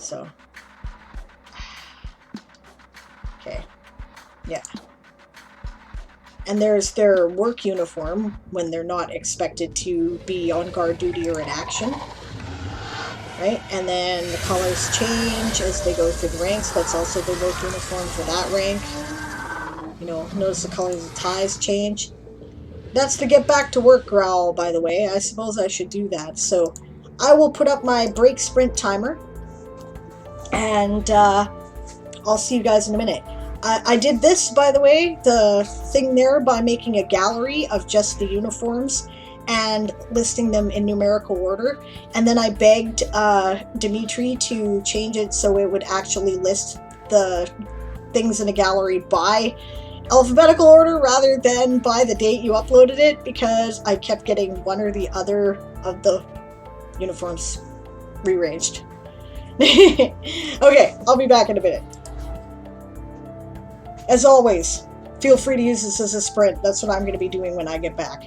So, okay, yeah. And there's their work uniform when they're not expected to be on guard duty or in action. Right? And then the colors change as they go through the ranks. That's also the work uniform for that rank. You know, notice the colors of the ties change. That's the get back to work growl, by the way. I suppose I should do that. So I will put up my break sprint timer, and I'll see you guys in a minute. I did this, by the way, the thing there, by making a gallery of just the uniforms and listing them in numerical order. And then I begged Dimitri to change it so it would actually list the things in a gallery by alphabetical order rather than by the date you uploaded it, because I kept getting one or the other of the uniforms rearranged. Okay, I'll be back in a minute. As always, feel free to use this as a sprint. That's what I'm going to be doing when I get back.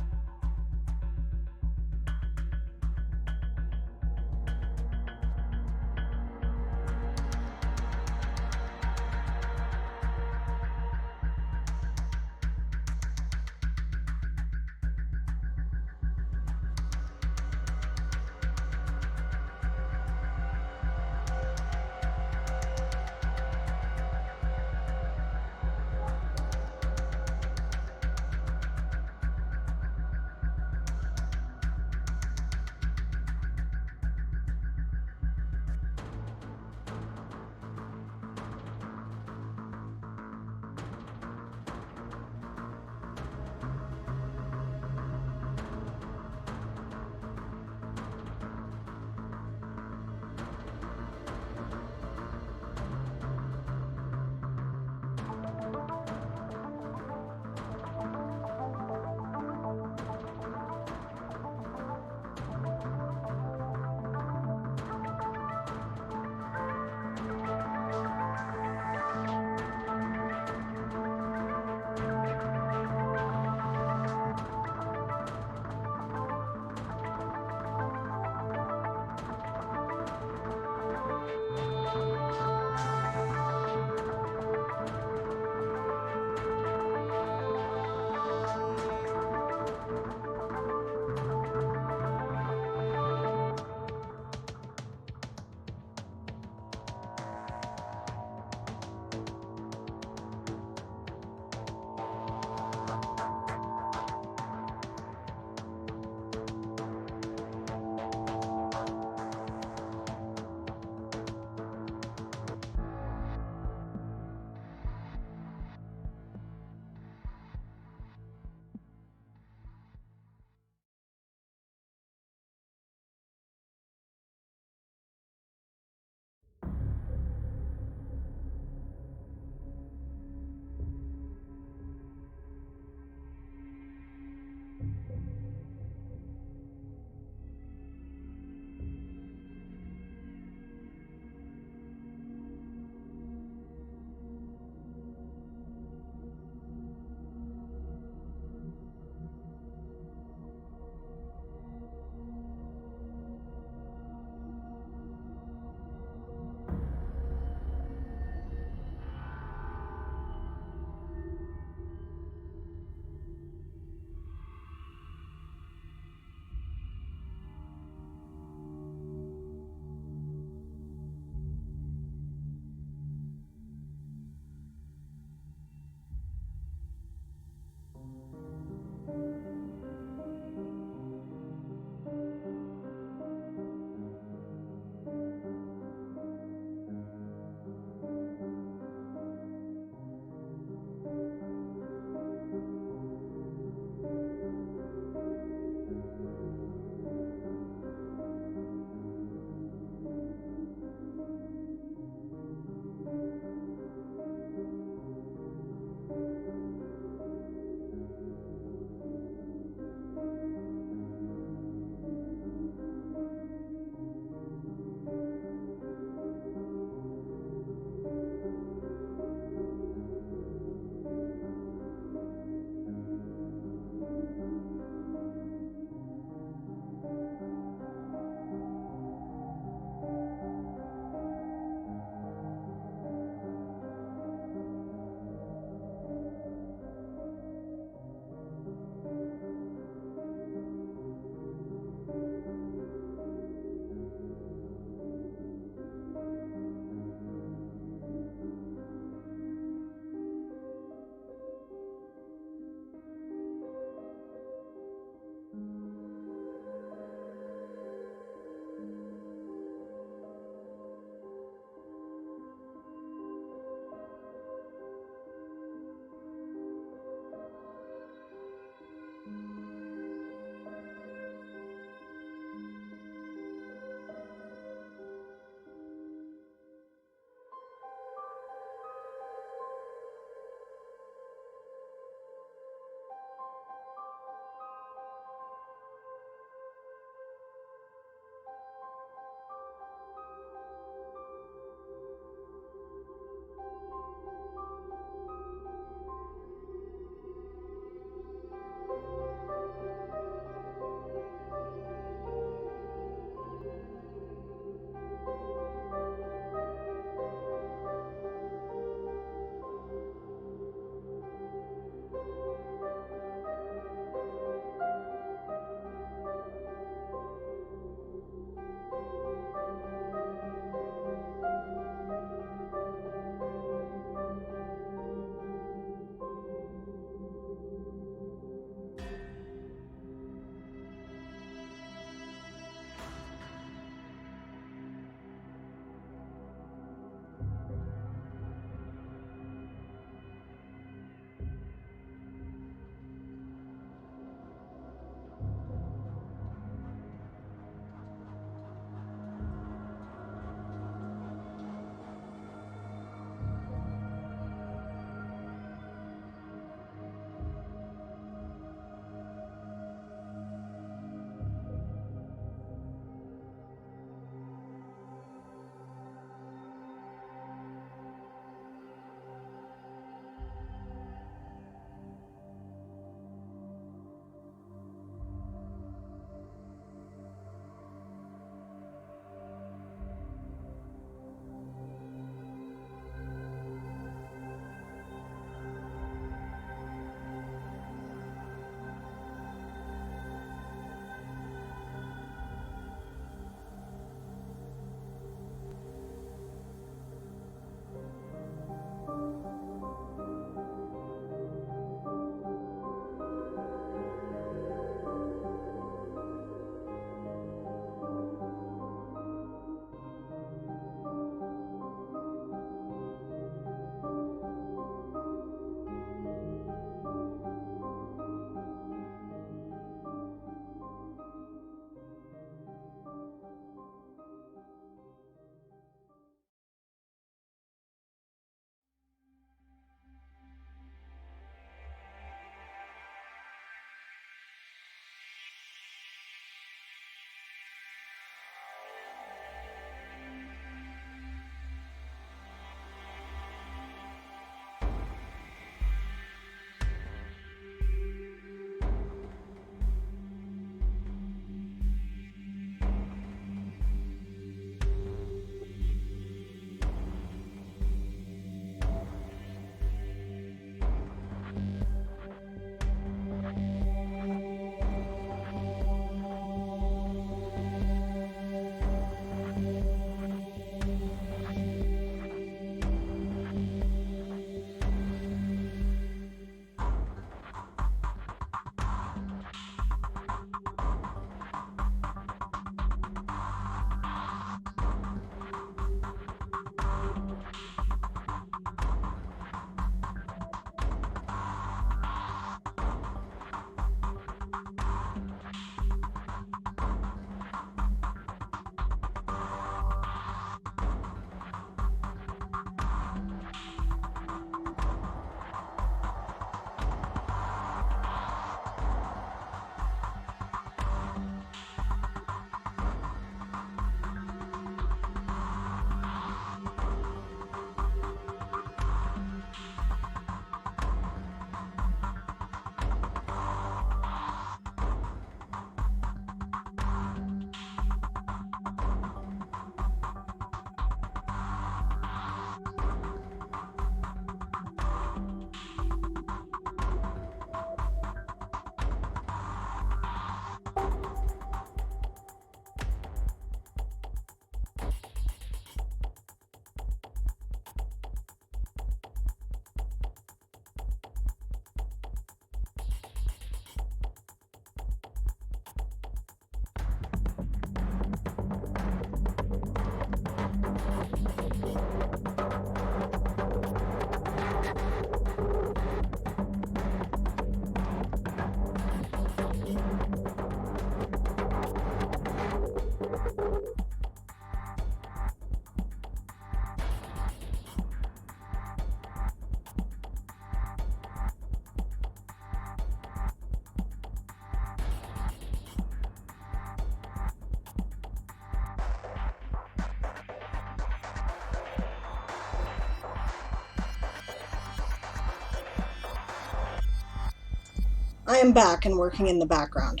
I am back and working in the background.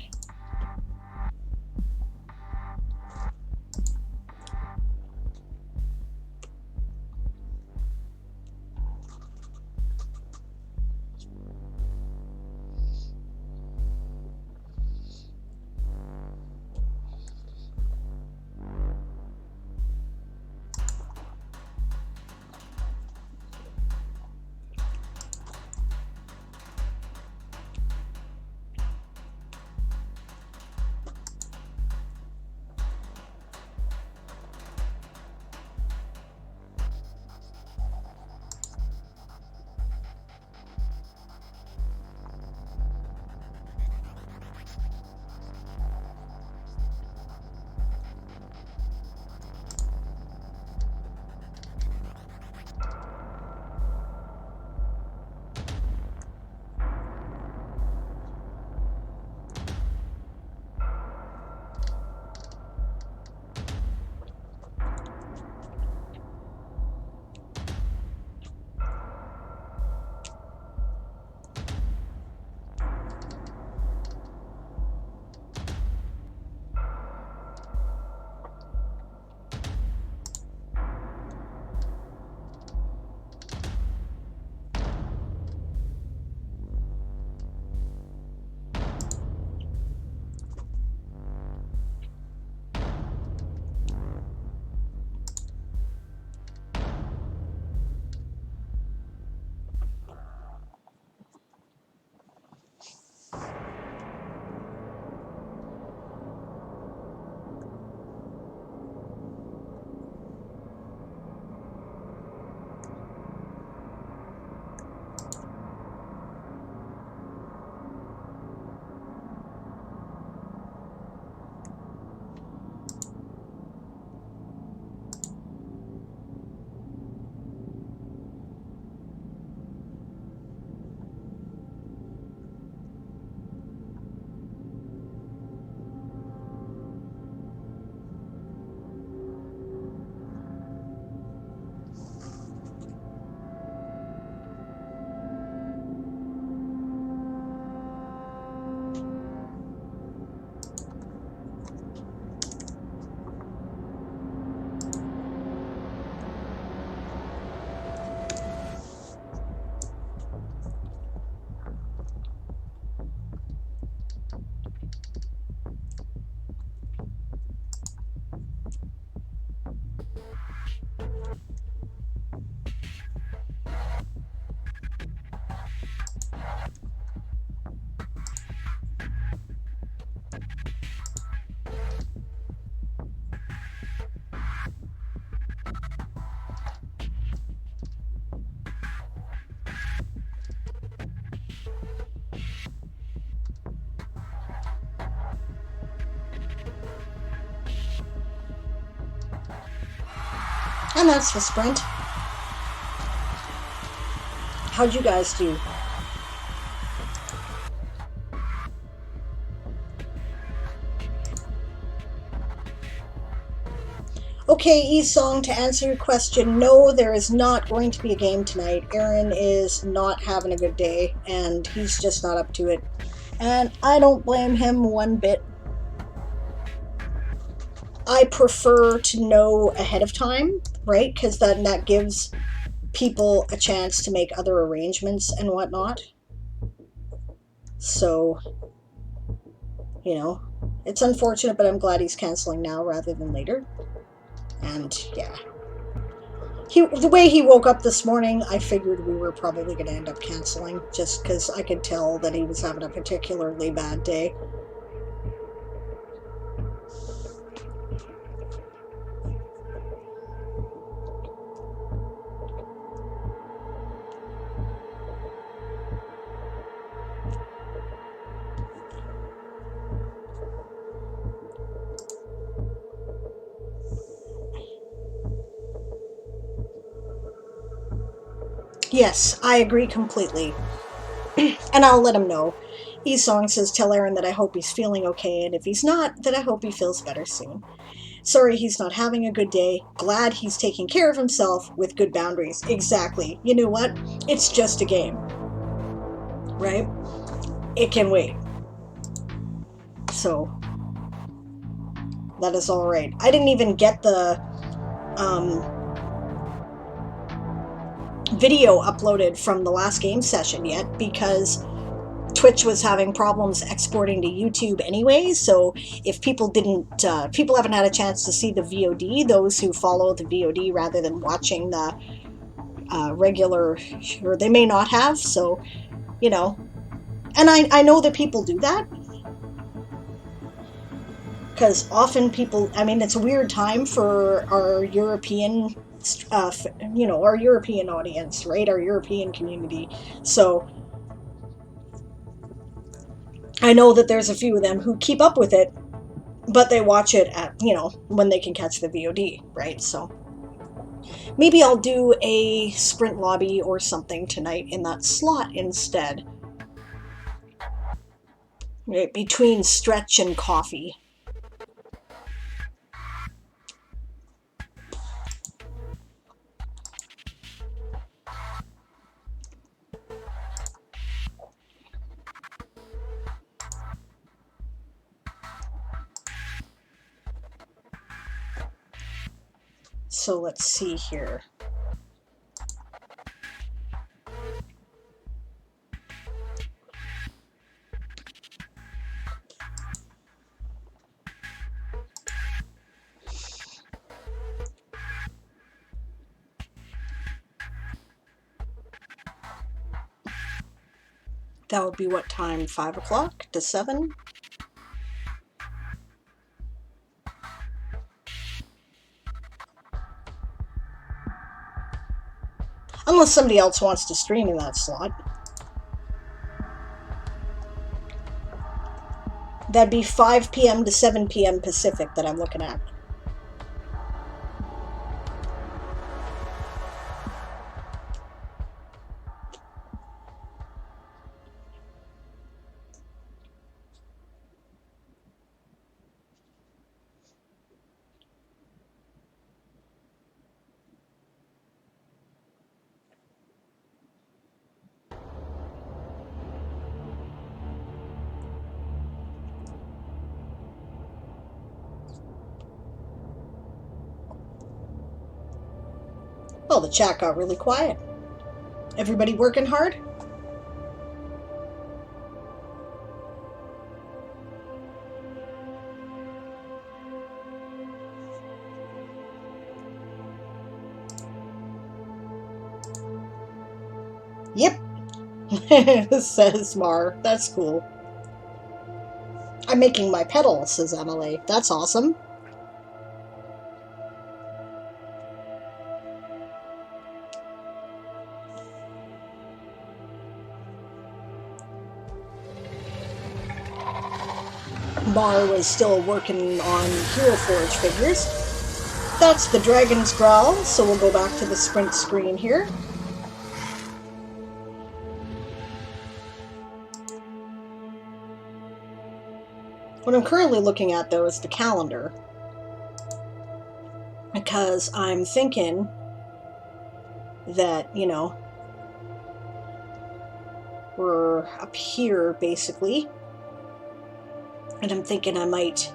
And that's the sprint. How'd you guys do? Okay, Esong, to answer your question, no, there is not going to be a game tonight. Aaron is not having a good day, and he's just not up to it. And I don't blame him one bit. I prefer to know ahead of time, right? Because then that gives people a chance to make other arrangements and whatnot. So, you know, it's unfortunate, but I'm glad he's canceling now rather than later. And yeah, the way he woke up this morning, I figured we were probably going to end up canceling, just because I could tell that he was having a particularly bad day. Yes, I agree completely. And I'll let him know. Esong says, tell Aaron that I hope he's feeling okay, and if he's not, then I hope he feels better soon. Sorry he's not having a good day. Glad he's taking care of himself with good boundaries. Exactly. You know what? It's just a game. Right? it can wait. So that is all right. I didn't even get the video uploaded from the last game session yet because Twitch was having problems exporting to YouTube anyway. So if people didn't, people haven't had a chance to see the VOD, those who follow the VOD rather than watching the regular, or they may not have. So, you know, and I know that people do that. Because often people, I mean, it's a weird time for our European, you know, our European audience, right? Our European community. So I know that there's a few of them who keep up with it, but they watch it at, you know, when they can catch the VOD, right? So maybe I'll do a sprint lobby or something tonight in that slot instead. Right, between stretch and coffee. So let's see here. That would be what time? 5 o'clock to 7? Unless somebody else wants to stream in that slot. That'd be 5 p.m. to 7 p.m. Pacific that I'm looking at. Well, the chat got really quiet. Everybody working hard? Yep, says Mar. That's cool. I'm making my pedal, says Emily. That's awesome. Mar was still working on WorldForge figures. That's the Dragon's Growl, so we'll go back to the sprint screen here. What I'm currently looking at, though, is the calendar. Because I'm thinking that, you know, we're up here, basically. And I'm thinking I might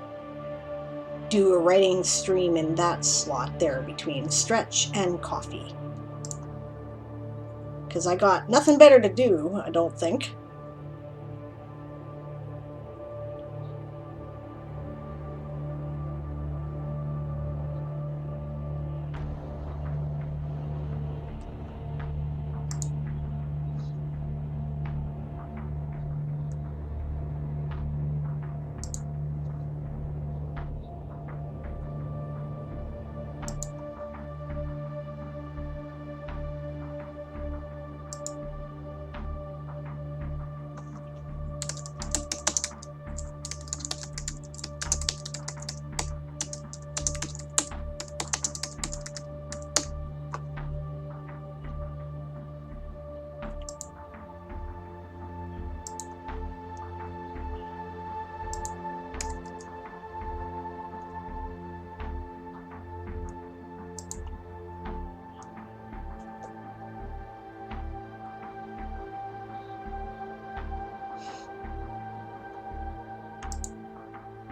do a writing stream in that slot there between stretch and coffee. Because I got nothing better to do, I don't think.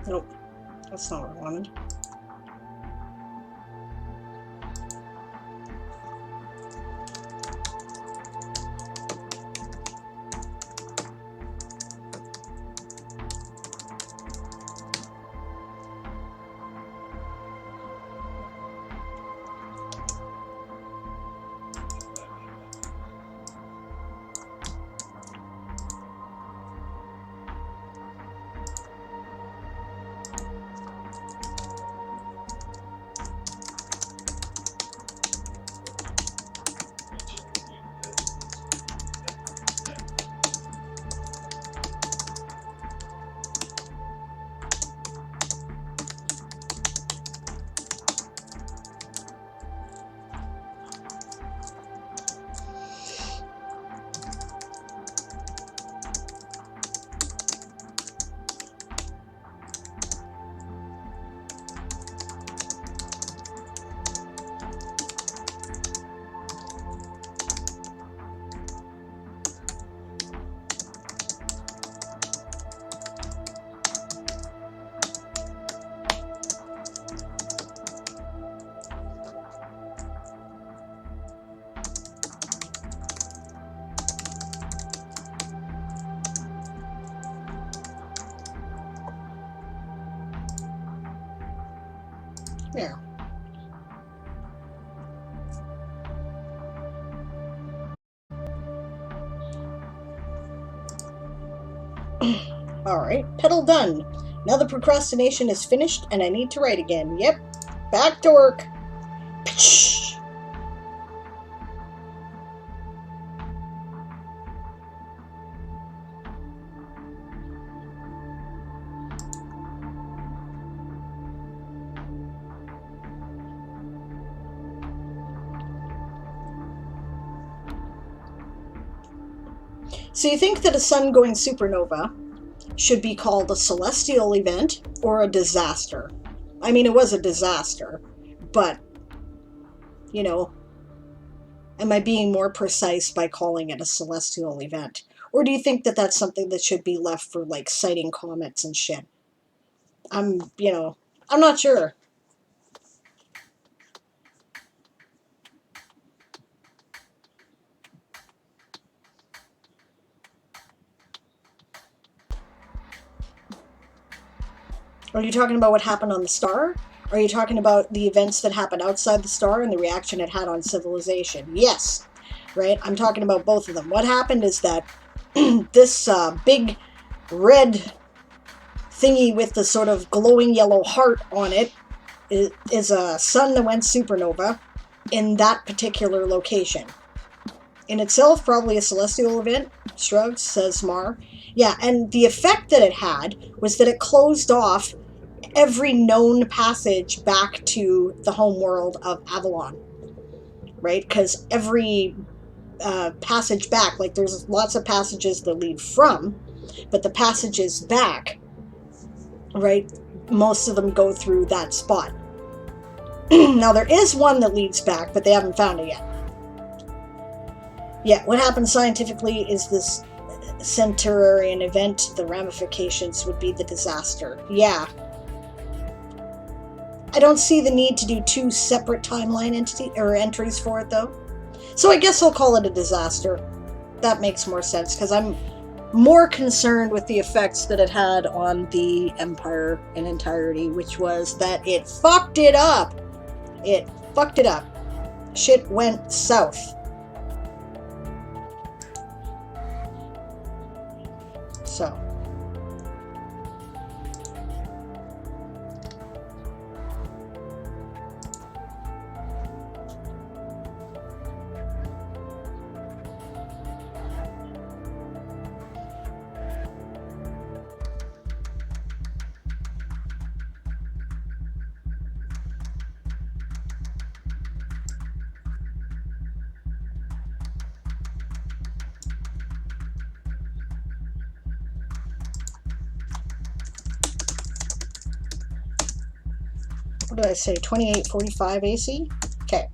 Nope, that's not what I wanted. There. Alright, pedal done. Now the procrastination is finished and I need to write again. Yep, back to work. Psh! So you think that a sun-going supernova should be called a celestial event or a disaster? I mean, it was a disaster, but, you know, am I being more precise by calling it a celestial event? Or do you think that that's something that should be left for, like, sighting comets and shit? I'm not sure. Are you talking about what happened on the star? Are you talking about the events that happened outside the star and the reaction it had on civilization? Yes, right? I'm talking about both of them. What happened is that this big red thingy with the sort of glowing yellow heart on it is a sun that went supernova in that particular location. In itself, probably a celestial event, shrugs, says Mar. Yeah, and the effect that it had was that it closed off every known passage back to the home world of Avalon, right? Because every passage back, like there's lots of passages that lead from, but the passages back, right, most of them go through that spot. Now there is one that leads back, but they haven't found it yet. Yeah, what happens scientifically is this Centurion event, the ramifications would be the disaster. Yeah. I don't see the need to do two separate timeline entries for it, though. So I guess I'll call it a disaster. That makes more sense, because I'm more concerned with the effects that it had on the Empire in entirety, which was that it fucked it up. It fucked it up. Shit went south. So. What did I say? 2845 AC? Okay.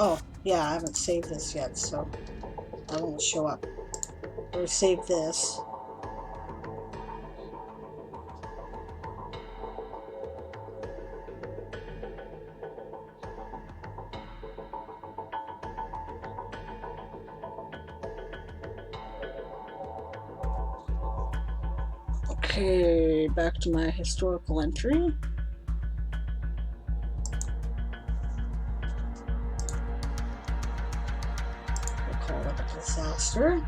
Oh, yeah, I haven't saved this yet, so that won't show up. Or save this. Okay, back to my historical entry. We'll call it a disaster.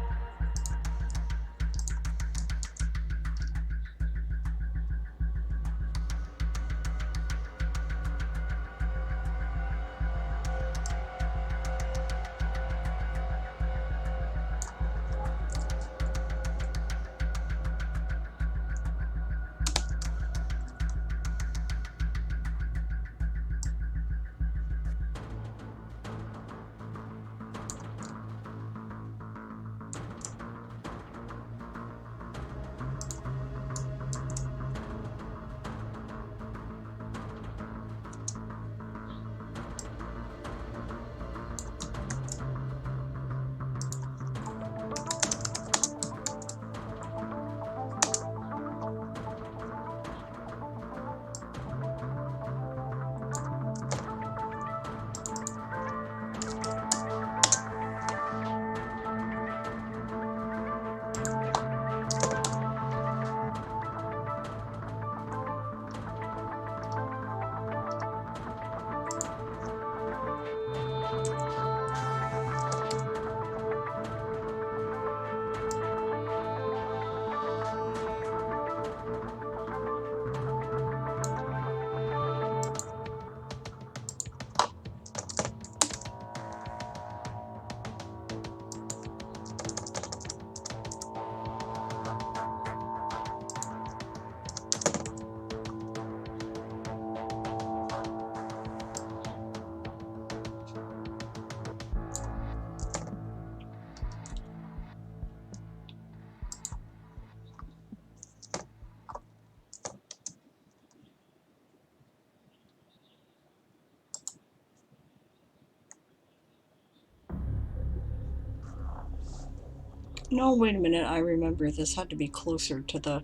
No, wait a minute, I remember this had to be closer to the...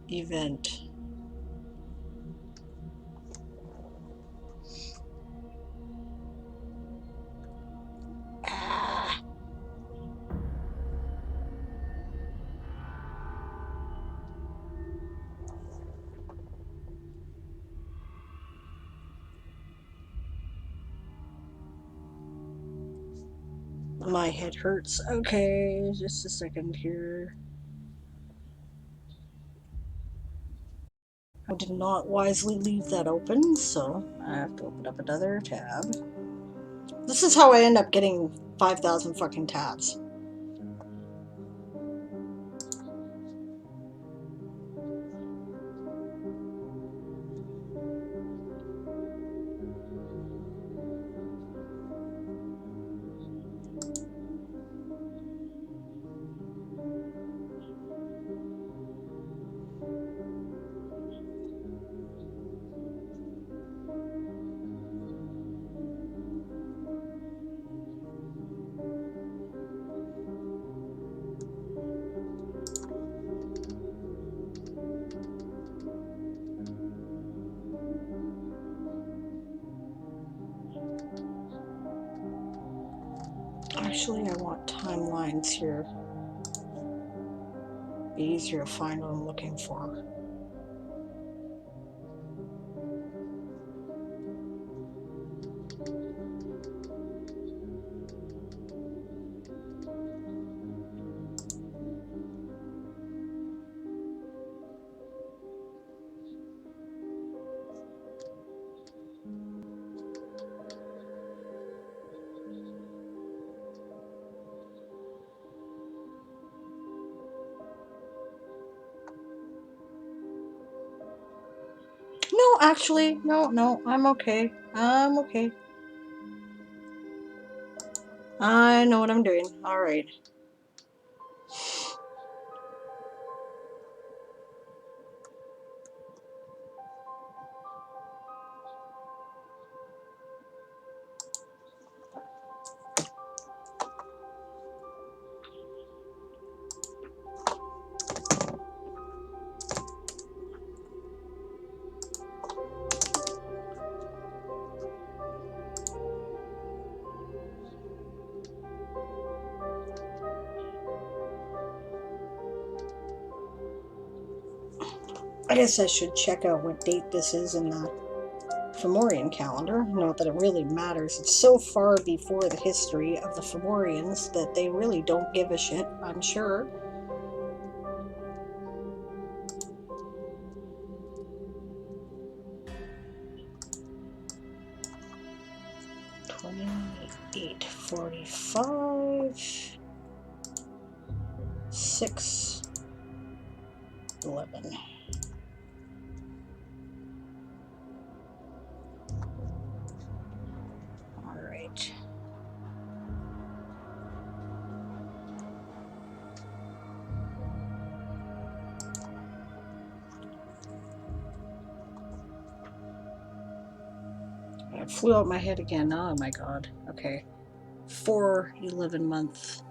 event. Ah. My head hurts. Okay, just a second here. I did not wisely leave that open, so I have to open up another tab. This is how I end up getting 5,000 fucking tabs. Actually, I want timelines here. Be easier to find what I'm looking for. No, actually, no, I'm okay. I'm okay. I know what I'm doing. All right. I guess I should check out what date this is in the Fomorian calendar. Not that it really matters. It's so far before the history of the Fomorians that they really don't give a shit, I'm sure. $28.45 $6.11. All right. It flew out my head again. Oh my god. Okay. 4/11 month.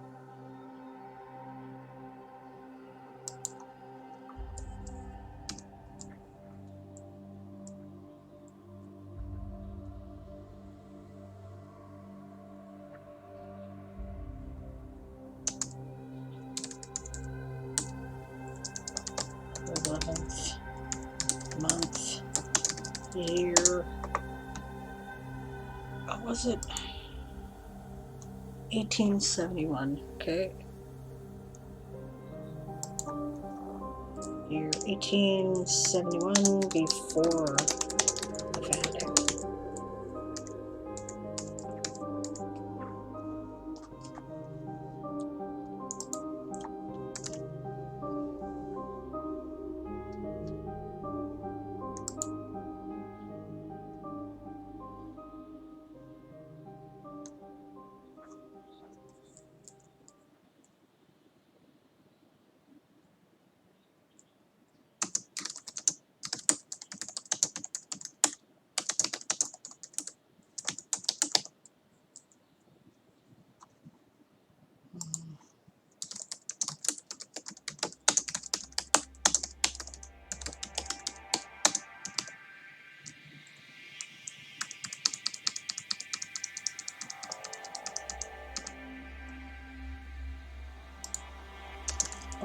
Month, year. What was it? 1871. Okay. Year 1871 before the founding.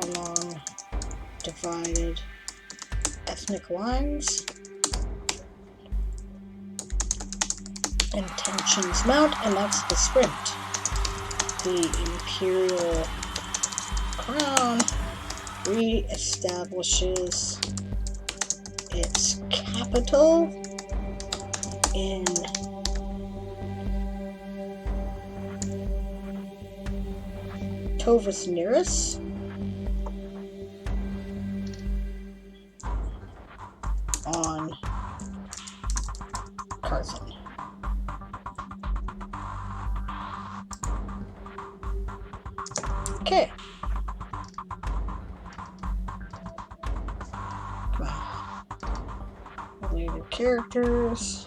Along divided ethnic lines. Intentions mount, and that's the script. The imperial crown re-establishes its capital in Tovus Neris. On Carson. Okay. Come on. Related characters.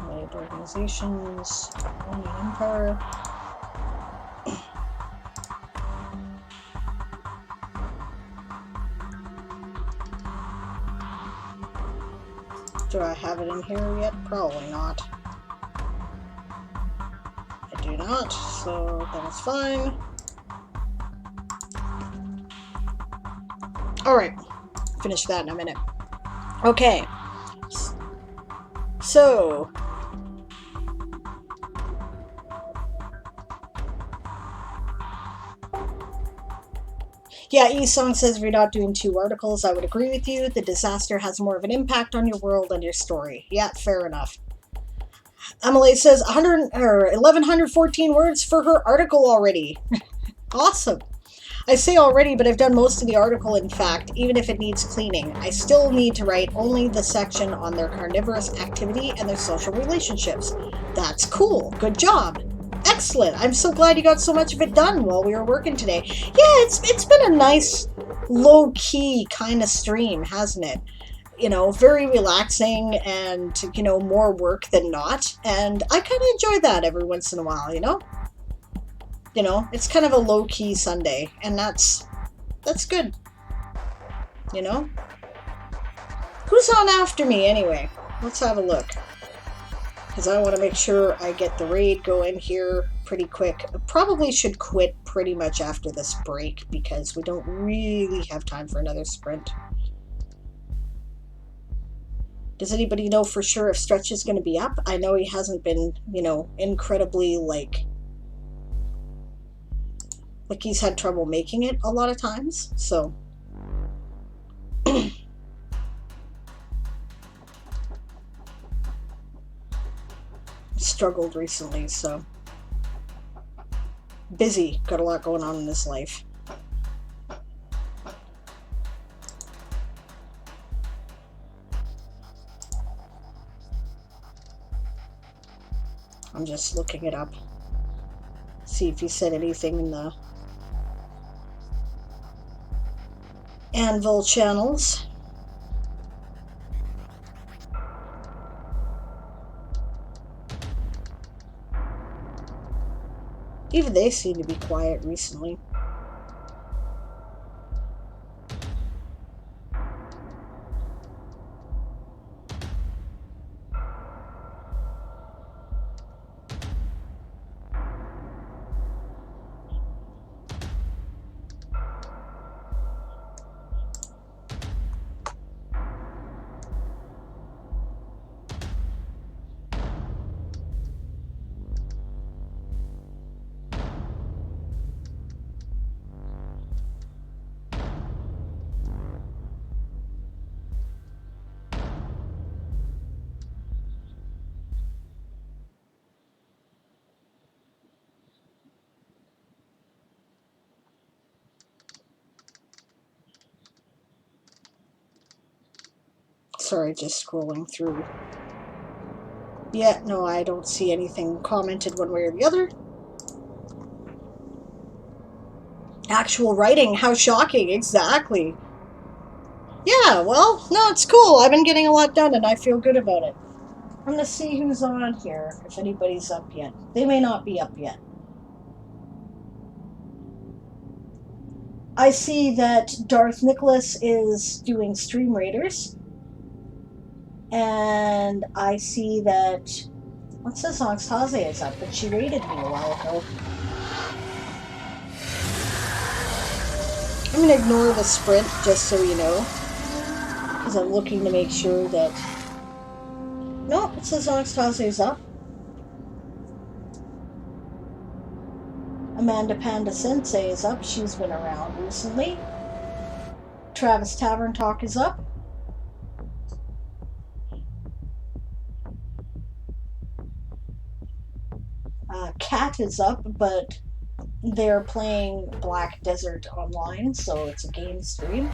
Related organizations. Roman Empire. Do I have it in here yet? Probably not. I do not, so that's fine. Alright, finish that in a minute. Okay. So, yeah, E-Song says if you're not doing 2 articles, I would agree with you. The disaster has more of an impact on your world than your story. Yeah, fair enough. Emily says 1,114 words for her article already. Awesome. I say already, but I've done most of the article, in fact, even if it needs cleaning. I still need to write only the section on their carnivorous activity and their social relationships. That's cool. Good job. Excellent. I'm so glad you got so much of it done while we were working today. Yeah, it's been a nice, low-key kind of stream, hasn't it? You know, very relaxing and, you know, more work than not. And I kind of enjoy that every once in a while, you know? You know, it's kind of a low-key Sunday, and that's good, you know? Who's on after me, anyway? Let's have a look. Because I want to make sure I get the raid going here pretty quick. I probably should quit pretty much after this break, because we don't really have time for another sprint. Does anybody know for sure if Stretch is going to be up? I know he hasn't been, you know, incredibly, like he's had trouble making it a lot of times, so. Struggled recently, so. Busy, got a lot going on in his life. I'm just looking it up. See if he said anything in the Anvil channels. Even they seem to be quiet recently. Sorry, just scrolling through. Yeah, no, I don't see anything commented one way or the other. Actual writing, how shocking, exactly. Yeah, well, no, it's cool. I've been getting a lot done and I feel good about it. I'm gonna see who's on here, if anybody's up yet. They may not be up yet. I see that Darth Nicholas is doing Stream Raiders. And I see that, what's this, Anastasia is up, but she raided me a while ago. I'm going to ignore the sprint, just so you know. Because I'm looking to make sure that... No, it says Anastasia is up. Amanda Panda Sensei is up. She's been around recently. Travis Tavern Talk is up. Cat is up, but they're playing Black Desert online, so it's a game stream.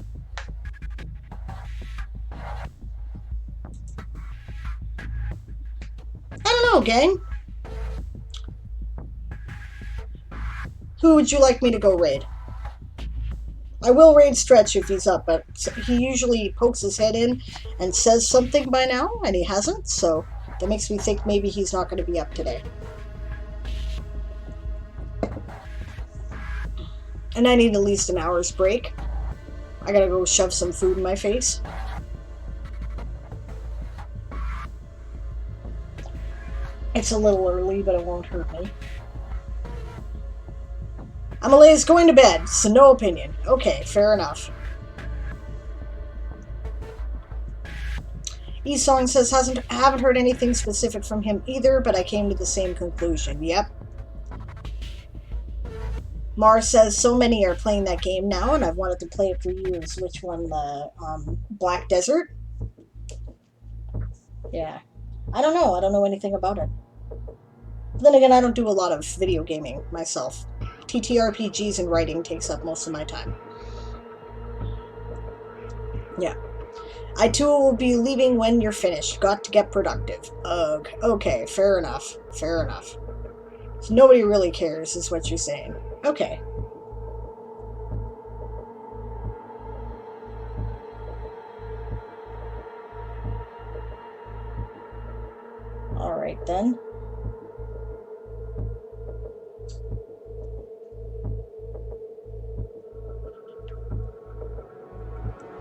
I don't know, gang. Who would you like me to go raid? I will raid Stretch if he's up, but he usually pokes his head in and says something by now, and he hasn't, so that makes me think maybe he's not going to be up today. And I need at least an hour's break. I gotta go shove some food in my face. It's a little early, but it won't hurt me. Amale's going to bed, so no opinion. Okay, fair enough. Esong says, haven't heard anything specific from him either, but I came to the same conclusion. Yep. Mars says, so many are playing that game now, and I've wanted to play it for years. Which one? The Black Desert? Yeah. I don't know. I don't know anything about it. But then again, I don't do a lot of video gaming myself. TTRPGs and writing takes up most of my time. Yeah. I too will be leaving when you're finished. Got to get productive. Ugh. Okay, fair enough. Fair enough. So nobody really cares, is what you're saying. Okay. Alright then.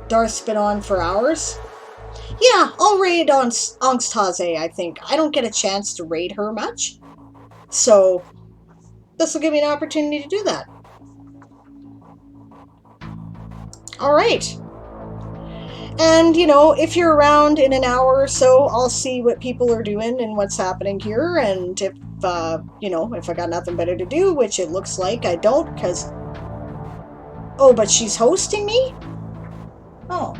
Darth's been on for hours. Yeah, I'll raid on Angsthaze, I think. I don't get a chance to raid her much. So, this will give me an opportunity to do that. Alright. And, you know, if you're around in an hour or so, I'll see what people are doing and what's happening here. And if, you know, if I got nothing better to do, which it looks like I don't, because... Oh, but she's hosting me? Oh.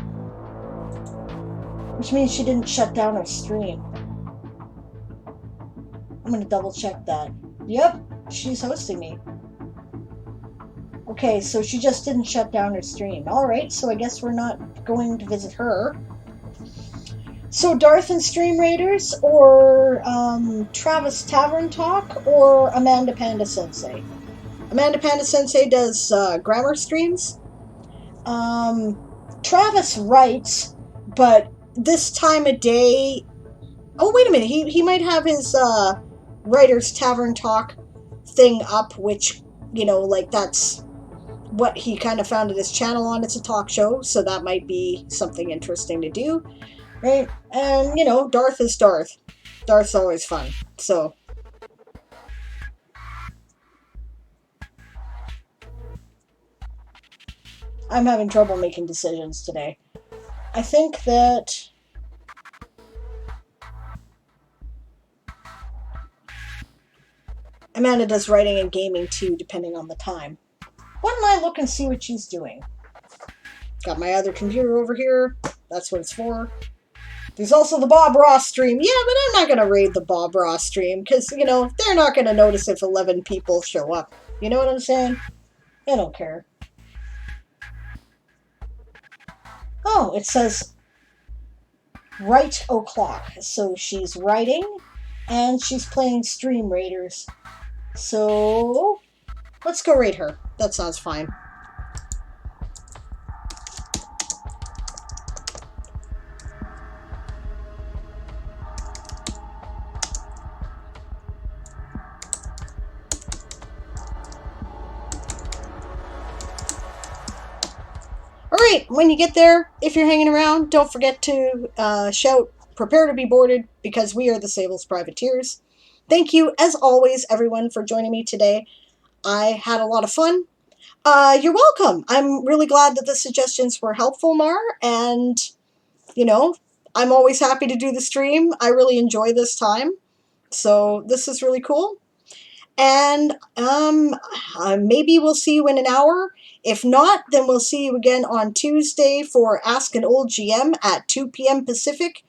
Which means she didn't shut down her stream. I'm going to double check that. Yep, she's hosting me. Okay, so she just didn't shut down her stream. Alright, so I guess we're not going to visit her. So Darth and Stream Raiders, or Travis Tavern Talk, or Amanda Panda Sensei? Amanda Panda Sensei does grammar streams. Travis writes, but this time of day... Oh, wait a minute. He might have his Writers Tavern Talk thing up, which, you know, like, that's what he kind of founded his channel on. It's a talk show, so that might be something interesting to do, right? And, you know, Darth is Darth. Darth's always fun, so... I'm having trouble making decisions today. I think that... Amanda does writing and gaming too, depending on the time. Why don't I look and see what she's doing? Got my other computer over here. That's what it's for. There's also the Bob Ross stream. Yeah, but I'm not going to raid the Bob Ross stream, because, you know, they're not going to notice if 11 people show up. You know what I'm saying? They don't care. Oh, it says Write O'Clock. So she's writing, and she's playing Stream Raiders. So, let's go raid her. That sounds fine. Alright, when you get there, if you're hanging around, don't forget to shout, "Prepare to be boarded," because we are the Sable's Privateers. Thank you, as always, everyone, for joining me today. I had a lot of fun. You're welcome. I'm really glad that the suggestions were helpful, Mar, and, you know, I'm always happy to do the stream. I really enjoy this time, so this is really cool. And maybe we'll see you in an hour. If not, then we'll see you again on Tuesday for Ask an Old GM at 2 p.m. Pacific,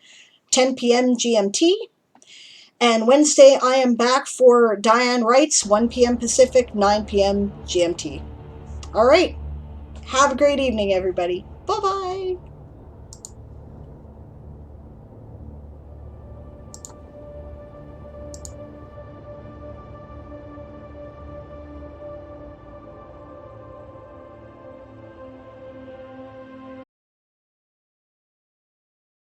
10 p.m. GMT. And Wednesday, I am back for Diane Writes, 1 p.m. Pacific, 9 p.m. GMT. All right. Have a great evening, everybody. Bye-bye.